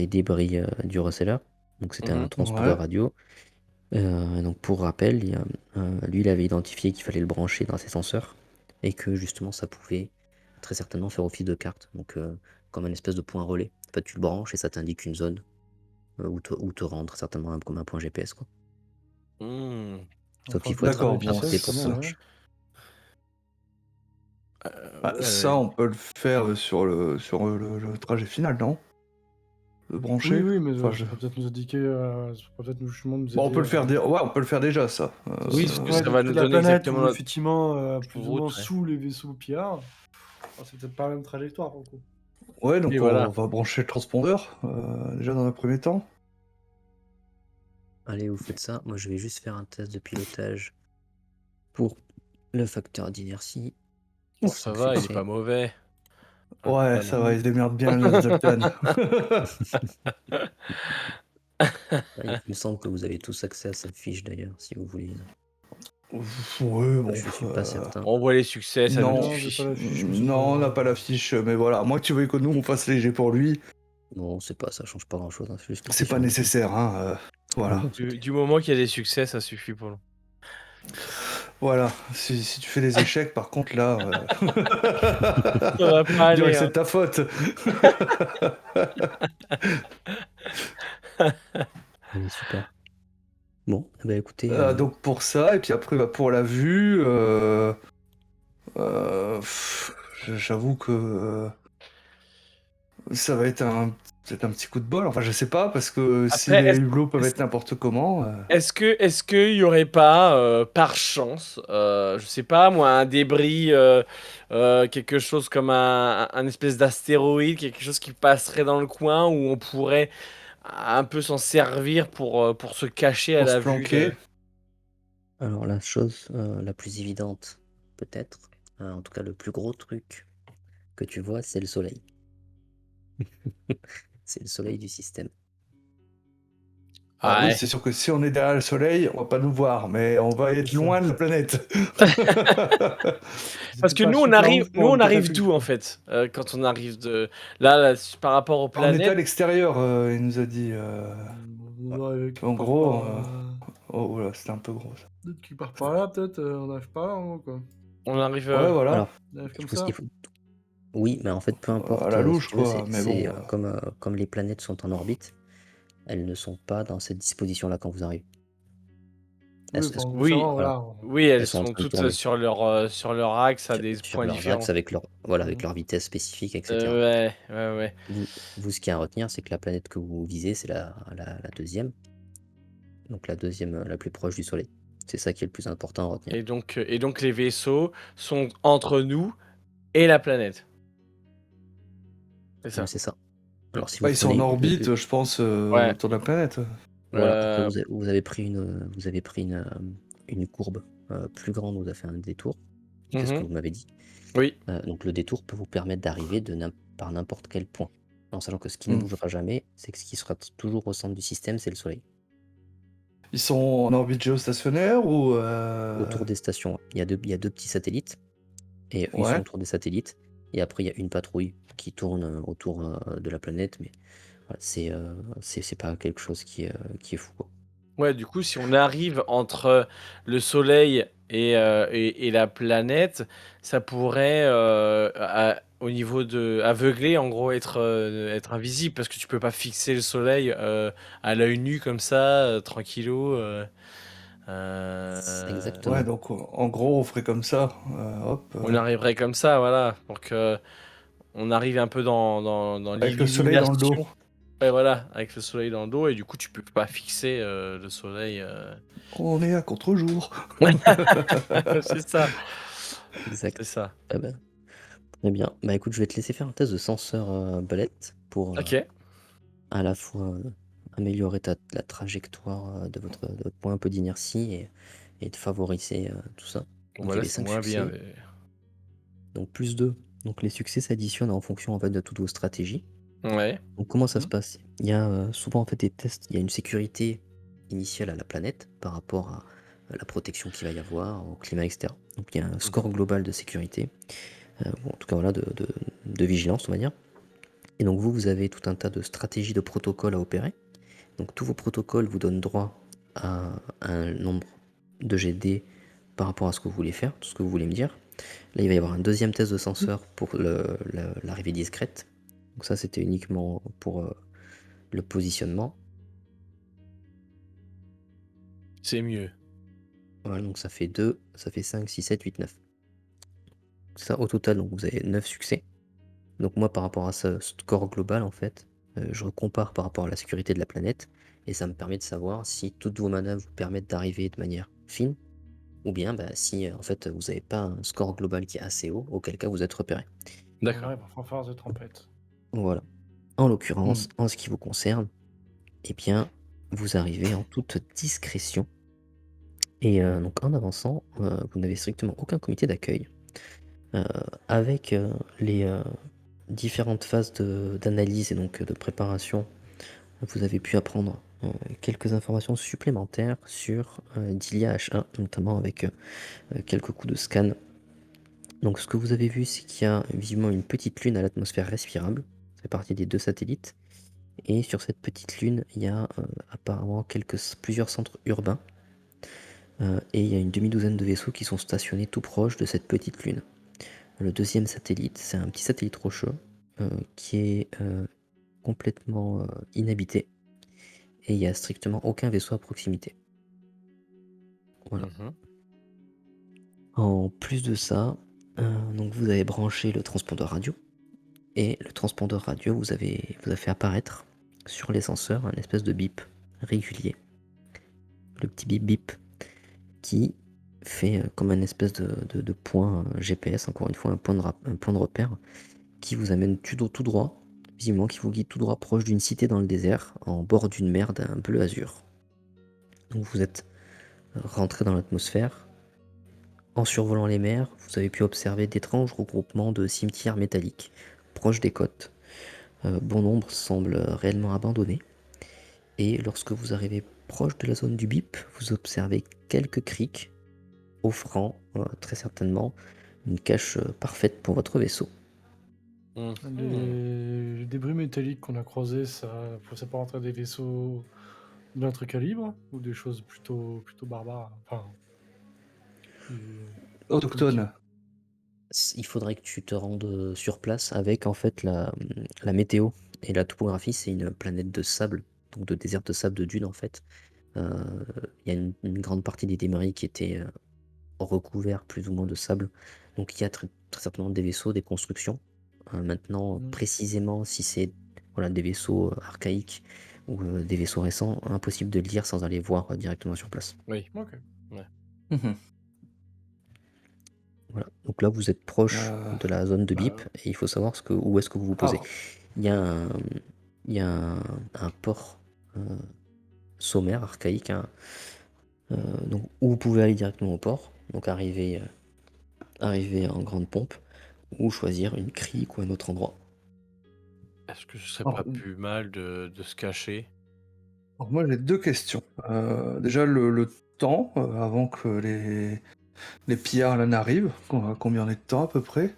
débris du receleur. Donc c'était un Mhm. Ouais. transpondeur radio. Donc pour rappel, lui il avait identifié qu'il fallait le brancher dans ses senseurs et que justement ça pouvait très certainement faire office de carte, donc comme un espèce de point relais. En fait, tu le branches et ça t'indique une zone où te rendre, certainement comme un point GPS, quoi. Mhm. Sauf qu'il Enfin, faut être D'accord, puis bon, ça, apporté pour justement, ça. ouais. bah, ça, Ouais. on peut le faire sur le trajet final, non? De Oui, brancher. oui, mais Enfin, ça peut peut-être nous indiquer, ça peut peut-être justement nous bon, on aider peut le faire. Ouais, on peut le faire déjà, ça. Oui, si parce c'est que pas ça va nous depuis la donner planète exactement ou notre effectivement plus ou route. moins Ouais. sous les vaisseaux pillards, c'est peut-être pas la même trajectoire pour le coup. Ouais, Et donc on voilà. va brancher le transpondeur déjà dans un premier temps. Allez, vous faites ça. Moi, je vais juste faire un test de pilotage pour le facteur d'inertie. Bon, ça va, il est pas mauvais. Ouais, Pas ça non va, il se démerde bien, le Zoltan. Il me semble que vous avez tous accès à cette fiche d'ailleurs, si vous voulez. Ouais, bon. Je suis pas certain. On voit les succès, ça nous Non, Non, j'ai suffit. pas la fiche. mais c'est Non, on pas- n'a pas la fiche, mais voilà. Moi, tu veux que nous, on fasse léger pour lui, Non, c'est pas, ça change pas grand chose. C'est juste une c'est pas question de- nécessaire, hein. Voilà. Du moment qu'il y a des succès, ça suffit pour nous. Voilà. Si tu fais des échecs, par contre, là. Ça va pas je dirais aller. que c'est Hein. de ta faute. Allez, super. Bon, bah écoutez, Donc pour ça, et puis après, bah, pour la vue, j'avoue que ça va être peut-être un petit coup de bol. Enfin, je sais pas, parce que si Après, les est-ce- hublots peuvent est-ce- être n'importe comment. est-ce qu'il y aurait pas, par chance, je sais pas moi, un débris, quelque chose comme un espèce d'astéroïde, quelque chose qui passerait dans le coin où on pourrait un peu s'en servir pour se cacher à Pour la se vue planquer. alors la chose la plus évidente, peut-être, en tout cas le plus gros truc que tu vois, c'est le soleil. C'est le soleil du système. Ah oui, Ouais. c'est sûr que si on est derrière le soleil, on va pas nous voir, mais on va être loin de la planète. Parce que Pas nous, on super arrive, ouf nous, pour on arrive catapulter. d'où en fait, quand on arrive de là, par rapport aux On était à planètes. l'extérieur, il nous a dit. Ouais, qui En part gros, par- Oh, voilà, c'était un peu gros. Ça. Peut-être qu'il part par là, peut-être. On arrive pas là, en gros, quoi. On arrive. Ouais, voilà. Alors, On arrive je comme pense ça. qu'il faut. Oui, mais en fait, peu importe. à la Si louche, tu veux, quoi, mais bon. comme les planètes sont en orbite, elles ne sont pas dans cette disposition-là quand vous arrivez. Oui, Elles- elles- enfin, Oui, observant, voilà. voilà. Oui, elles Elles sont en sont train de toutes tourner. sur leur axe à des sur points leurs différents. axes avec avec Mhm. leur vitesse spécifique, etc. Ouais. Vous, ce qu'il y a à retenir, c'est que la planète que vous visez, c'est la deuxième. Donc la deuxième, la plus proche du Soleil. C'est ça qui est le plus important à retenir. Et donc les vaisseaux sont entre nous et la planète. C'est ça. C'est ça. Alors si Bah, vous ils sont en prenez orbite, je pense, Ouais. autour de la planète. voilà, après, vous avez pris une courbe plus grande, vous avez fait un détour. C'est ce que Mhm. vous m'avez dit. Oui. Donc le détour peut vous permettre d'arriver par n'importe quel point. En sachant que ce qui ne Mm. bougera jamais, c'est que ce qui sera toujours au centre du système, c'est le Soleil. Ils sont en orbite géostationnaire ou. Autour des stations, il y a deux petits satellites. Et ils Ouais. sont autour des satellites. Et après, il y a une patrouille qui tourne autour de la planète. Mais voilà, c'est pas quelque chose qui est fou, quoi. Ouais, du coup, si on arrive entre le Soleil et la planète, ça pourrait, au niveau de aveuglé, en gros, être invisible, parce que tu peux pas fixer le Soleil à l'œil nu comme ça, tranquillou. Exactement. Ouais, donc en gros, on ferait comme ça. Hop. On arriverait comme ça, voilà, pour que on arrive un peu dans Avec le soleil dans le dos. l'illumination. Ouais, voilà, avec le soleil dans le dos, et du coup, tu peux pas fixer le soleil. On est à contre-jour. C'est ça, Exact. c'est ça. Ah bah, très bien. Bah écoute, je vais te laisser faire un test de senseur Bullet pour Ok. à la fois améliorer la trajectoire de votre point un peu d'inertie et de favoriser tout ça. Bon, Donc, il y voilà, avait c'est 5 moins bien. succès. Donc plus 2. Donc les succès s'additionnent en fonction en fait, de toutes vos stratégies. Ouais. Donc comment ça se passe? Il y a souvent en fait des tests, il y a une sécurité initiale à la planète par rapport à la protection qu'il va y avoir, au climat, etc. Donc il y a un score global de sécurité, ou en tout cas voilà, de vigilance on va dire. Et donc vous avez tout un tas de stratégies de protocoles à opérer. Donc tous vos protocoles vous donnent droit à un nombre de GD par rapport à ce que vous voulez faire, tout ce que vous voulez me dire. Là il va y avoir un deuxième test de senseur pour l'arrivée discrète. Donc ça c'était uniquement pour le positionnement. C'est mieux. Voilà, donc ça fait 2, ça fait 5, 6, 7, 8, 9. Ça au total, donc vous avez 9 succès. Donc moi par rapport à ce score global en fait, je compare par rapport à la sécurité de la planète et ça me permet de savoir si toutes vos manœuvres vous permettent d'arriver de manière fine ou bien si en fait vous n'avez pas un score global qui est assez haut, auquel cas vous êtes repéré. D'accord. Ouais, parfois faire des trompettes. Voilà. En l'occurrence, en ce qui vous concerne, eh bien, vous arrivez en toute discrétion. Et donc en avançant, vous n'avez strictement aucun comité d'accueil. Avec les différentes phases d'analyse et donc de préparation, vous avez pu apprendre quelques informations supplémentaires sur Dilia H1, notamment avec quelques coups de scan. Donc ce que vous avez vu, c'est qu'il y a visiblement une petite lune à l'atmosphère respirable, ça fait partie des 2 satellites, et sur cette petite lune, il y a apparemment plusieurs centres urbains, et il y a une demi-douzaine de vaisseaux qui sont stationnés tout proche de cette petite lune. Le deuxième satellite, c'est un petit satellite rocheux qui est complètement inhabité, et il n'y a strictement aucun vaisseau à proximité. Voilà. Mhm. En plus de ça, donc vous avez branché le transpondeur radio, et le transpondeur radio vous a fait apparaître sur les senseurs un espèce de bip régulier. Le petit bip bip qui fait comme un espèce de point GPS, encore une fois un point de repère, qui vous amène tout droit, visiblement qui vous guide tout droit proche d'une cité dans le désert, en bord d'une mer d'un bleu azur. Donc vous êtes rentré dans l'atmosphère. En survolant les mers, vous avez pu observer d'étranges regroupements de cimetières métalliques proches des côtes. Bon nombre semblent réellement abandonnés. Et lorsque vous arrivez proche de la zone du bip, vous observez quelques criques, offrant très certainement une cache parfaite pour votre vaisseau. Mhm. Les débris métalliques qu'on a croisés, ça peut rentrer des vaisseaux de notre calibre ou des choses plutôt barbares. Enfin, Autochtone. Il faudrait que tu te rendes sur place avec en fait la météo et la topographie. C'est une planète de sable, donc de désert de sable de dunes en fait. Il y a une grande partie des débris qui étaient recouverts plus ou moins de sable. Donc il y a très certainement des vaisseaux, des constructions. Maintenant, précisément si c'est des vaisseaux archaïques ou des vaisseaux récents, impossible de le lire sans aller voir directement sur place. Oui. Ok. Mhm. Voilà. Donc là, vous êtes proche de la zone de bip et il faut savoir où est-ce que vous vous posez. Ah, Il y a un port sommaire, archaïque, donc, où vous pouvez aller directement au port, donc arriver en grande pompe, ou choisir une crique ou un autre endroit. Est-ce que ce serait Alors, pas plus mal de se cacher? alors moi j'ai 2 questions. Déjà le temps avant que les pillards là n'arrivent, combien on est de temps à peu près?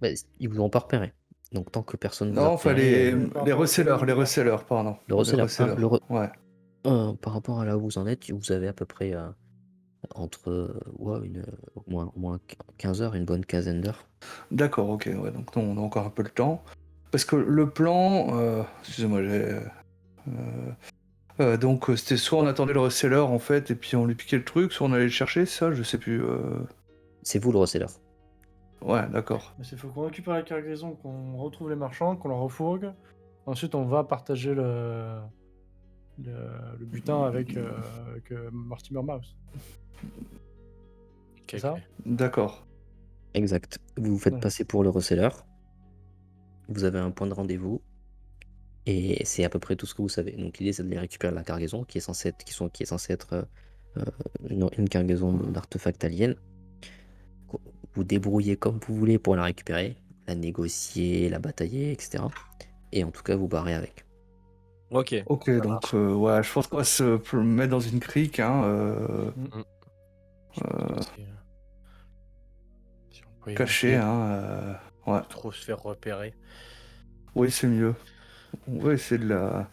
Bah, ils vous ont pas repéré. Donc tant que personne vous a Non, enfin repéré, les receleurs, pardon. le receleur, Ouais. par rapport à là où vous en êtes, vous avez à peu près entre au moins 15 heures, une bonne quinzaine d'heures. D'accord, ok, ouais, donc on a encore un peu le temps. Parce que le plan, excusez-moi, donc c'était soit on attendait le reseller en fait, et puis on lui piquait le truc, soit on allait le chercher, ça, je sais plus. C'est vous le receleur. Ouais, d'accord. Mais il faut qu'on récupère la cargaison, qu'on retrouve les marchands, qu'on leur refourgue. Ensuite, on va partager le butin avec Mortimer Mouse. C'est ça? D'accord. Exact. Vous vous faites Ouais. passer pour le receleur. Vous avez un point de rendez-vous. Et c'est à peu près tout ce que vous savez. Donc l'idée c'est de les récupérer la cargaison qui est censée être une cargaison d'artefacts aliens. Vous débrouillez comme vous voulez pour la récupérer, la négocier, la batailler, etc. Et en tout cas vous barrez avec. Ok. Ok, donc ouais, je pense qu'on va se mettre dans une crique, hein, Si on peut caché, éviter hein. Ouais. de trop se faire repérer. Oui, c'est mieux. On va essayer de la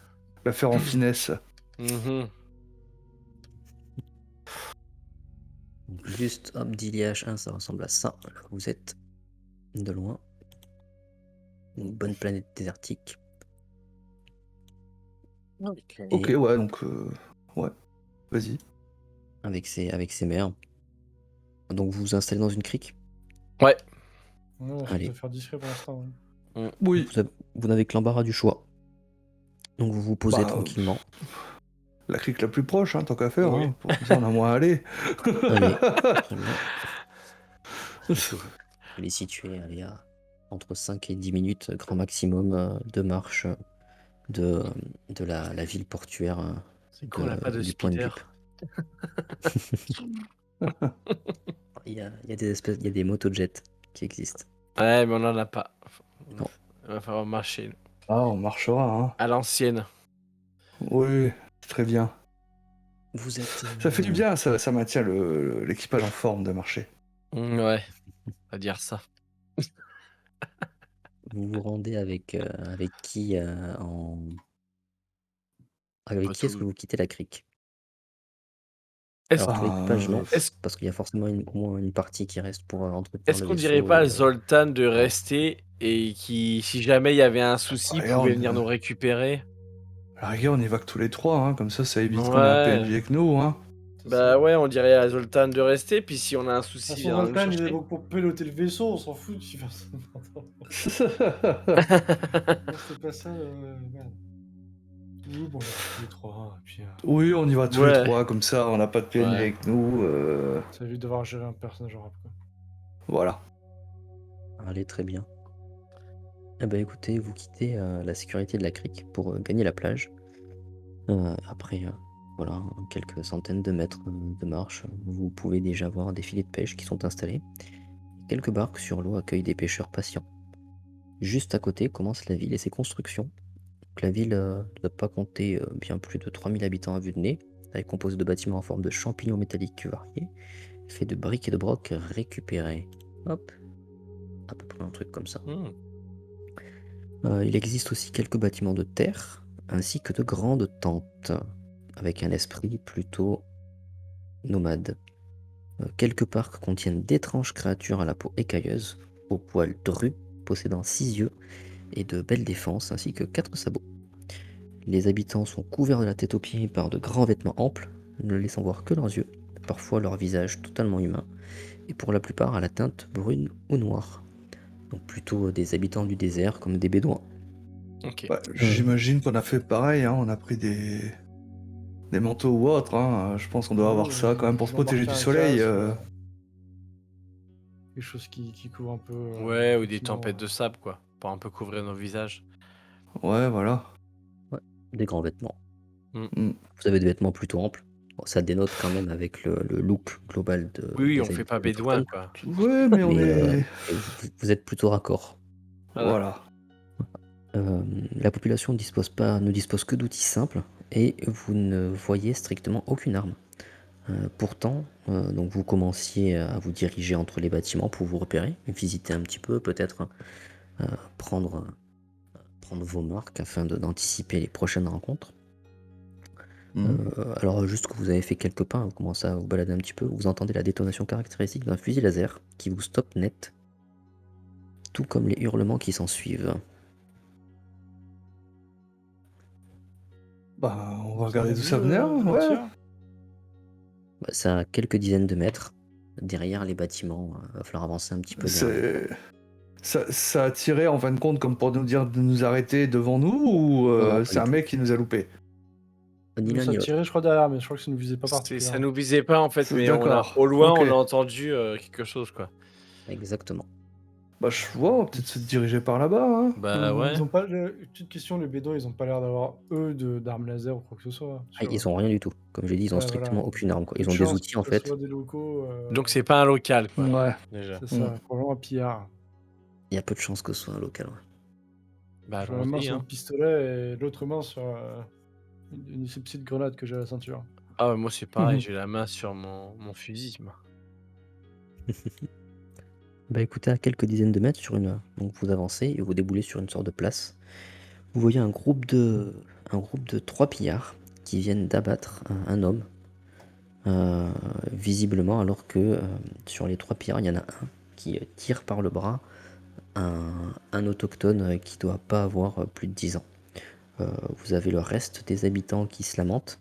faire en finesse. Mhm. Donc, juste hop, Dilia H1, ça ressemble à ça. Là, vous êtes de loin. Une bonne planète désertique. Ok, Et ouais, donc ouais, vas-y. avec ses mers. Donc vous vous installez dans une crique. Ouais. Non, Allez. je vais faire discret pour l'instant. Ouais. Oui. Vous n'avez que l'embarras du choix. Donc vous vous posez Bah, tranquillement. La crique la plus proche, hein, tant qu'à faire. Oui. Hein, pour ça, on a moins à aller. Allez, très bien. Elle est située à entre 5 et 10 minutes, grand maximum, de marche de la ville portuaire C'est cool, on n'a pas de du point de speeder. bip. il y a des espèces, il y a des motojets qui existent. Ouais, mais on en a pas. Non. Il va falloir marcher Ah, on marchera, hein. à l'ancienne. Oui, très bien. Vous êtes. Ça fait du bien, ça maintient l'équipage en forme de marcher. Ouais, à dire ça. Vous vous rendez avec qui avec qui est-ce que vous quittez la crique? Est-ce Alors tout l'équipage non, est-ce parce qu'il y a forcément au moins une partie qui reste pour entretenir est-ce le qu'on dirait vaisseau. pas à Zoltan de rester et qui, si jamais il y avait un souci, Regarde, pouvait venir nous récupérer? À la rigueur, on y va que tous les trois, hein. Comme ça évite qu'on ait un PNJ avec nous, hein. C'est Bah ça. ouais, on dirait à Zoltan de rester, puis si on a un De toute souci, il façon, viendra nous Zoltan, il est chercher. bon pour piloter le vaisseau, on s'en fout qu'il fasse ça. Non, c'est pas ça. Merde. Oui, bon, on va tous les trois, et puis Oui, on y va tous Ouais. les trois, comme ça on n'a pas de PNJ Ouais. avec nous. ça évite d'avoir à gérer un personnage en rap, quoi. Voilà. Allez, très bien. Eh ben écoutez, vous quittez la sécurité de la crique pour gagner la plage. Après, voilà, quelques centaines de mètres de marche, vous pouvez déjà voir des filets de pêche qui sont installés. Quelques barques sur l'eau accueillent des pêcheurs patients. Juste à côté commence la ville et ses constructions. Donc, la ville ne doit pas compter bien plus de 3000 habitants à vue de nez. Elle est composée de bâtiments en forme de champignons métalliques variés, faits de briques et de brocs récupérés. Hop, à peu près un truc comme ça. Il existe aussi quelques bâtiments de terre, ainsi que de grandes tentes, avec un esprit plutôt nomade. Quelques parcs contiennent d'étranges créatures à la peau écailleuse, aux poils drus, possédant 6 yeux et de belles défenses, ainsi que 4 sabots. Les habitants sont couverts de la tête aux pieds par de grands vêtements amples, ne laissant voir que leurs yeux, parfois leur visage totalement humain, et pour la plupart à la teinte brune ou noire. Donc plutôt des habitants du désert comme des bédouins. Ok. Bah, j'imagine qu'on a fait pareil, hein. On a pris des manteaux ou autre, hein. Je pense qu'on doit avoir ça quand même pour se protéger du soleil. Des choses qui couvrent un peu. Ouais, ou des effectivement, tempêtes de sable, quoi. Pour un peu couvrir nos visages. Ouais, voilà. Des grands vêtements. Mm. Vous avez des vêtements plutôt amples. Bon, ça dénote quand même avec le look global de. Oui, des on fait habitants pas de bédouin, Métropole. quoi. Ouais, mais on Mais est. vous êtes plutôt raccord. Voilà. La population ne dispose que d'outils simples et vous ne voyez strictement aucune arme. Pourtant, donc vous commenciez à vous diriger entre les bâtiments pour vous repérer, visiter un petit peu, peut-être prendre vos marques afin d'anticiper les prochaines rencontres. Alors juste que vous avez fait quelques pas, vous commencez à vous balader un petit peu, vous entendez la détonation caractéristique d'un fusil laser qui vous stoppe net, tout comme les hurlements qui s'en suivent. Bah, on va Ça regarder va d'où ça mieux, venait, le ouais. tir. Bah, ça a quelques dizaines de mètres derrière les bâtiments, il va falloir avancer un petit peu derrière. Ça a tiré en fin de compte comme pour nous dire de nous arrêter devant nous ou Non, pas c'est du un tout. mec qui nous a loupé? Ni Nous, l'un ça ni l'autre. tirait, je crois, derrière, mais je crois que ça ne visait pas Ça particulièrement. nous visait pas, en fait, C'est mais d'accord. au loin, Ok. on a entendu quelque chose, quoi. Exactement. Bah, je vois, on va peut-être se diriger par là-bas, hein. Bah ouais. Ils ont pas, petite question, les bédouins, ils ont pas l'air d'avoir, eux, d'armes laser ou quoi que ce soit. Ah, ils ont rien du tout. Comme j'ai dit, ils ont Ouais, strictement voilà. aucune arme, quoi. Ils Peu ont de des chance outils en que ce fait. soit des locaux. Donc c'est pas un local, quoi. Ouais. Déjà. C'est ça, probablement un pillard. Il y a peu de chances que ce soit un local. Ouais. Bah J'ai la main allons-y, sur hein. le pistolet et l'autre main sur une ces petites grenades que j'ai à la ceinture. Ah ouais, moi c'est pareil, j'ai la main sur mon fusil, moi. Bah écoutez, à quelques dizaines de mètres donc vous avancez et vous déboulez sur une sorte de place. Vous voyez un groupe de 3 pillards qui viennent d'abattre un homme. Visiblement, alors que sur les 3 pillards, il y en a un qui tire par le bras un autochtone qui doit pas avoir plus de 10 ans. Vous avez le reste des habitants qui se lamentent,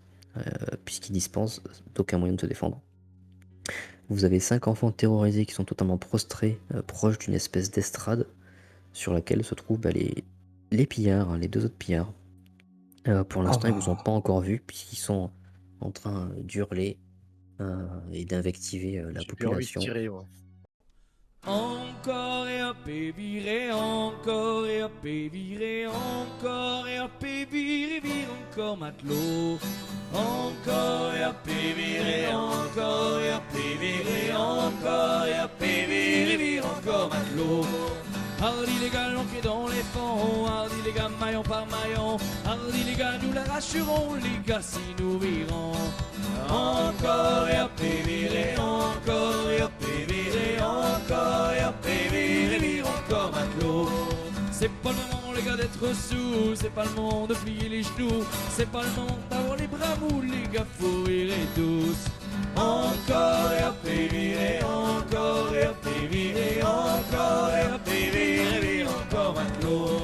puisqu'ils disposent d'aucun moyen de se défendre. Vous avez 5 enfants terrorisés qui sont totalement prostrés, proches d'une espèce d'estrade, sur laquelle se trouvent les pillards, les 2 autres pillards. Pour l'instant, ils vous ont pas encore vu, puisqu'ils sont en train d'hurler et d'invectiver la J'ai plus envie de population. tirer, moi. Encore et hop et virer, encore et hop et virer, encore et hop et virer, vire encore matelot. Encore et hop et virer, encore et hop et virer, encore et hop et virer, vire encore matelot. Hardy les gars, l'encre dans les fonds, hardy les gars, maillon par maillon, hardy les gars, nous la rassurons, les gars, si nous virons. Encore et hop et virer, encore et hop et virer, encore et hop et virer, vire encore matelot. C'est pas le moment les gars d'être sous, c'est pas le moment de plier les genoux, c'est pas le moment d'avoir les bras mous, les gars, faut rire tous. Encore et hop et virer, encore et hop et virer, encore et hop et virer, vire encore matelot.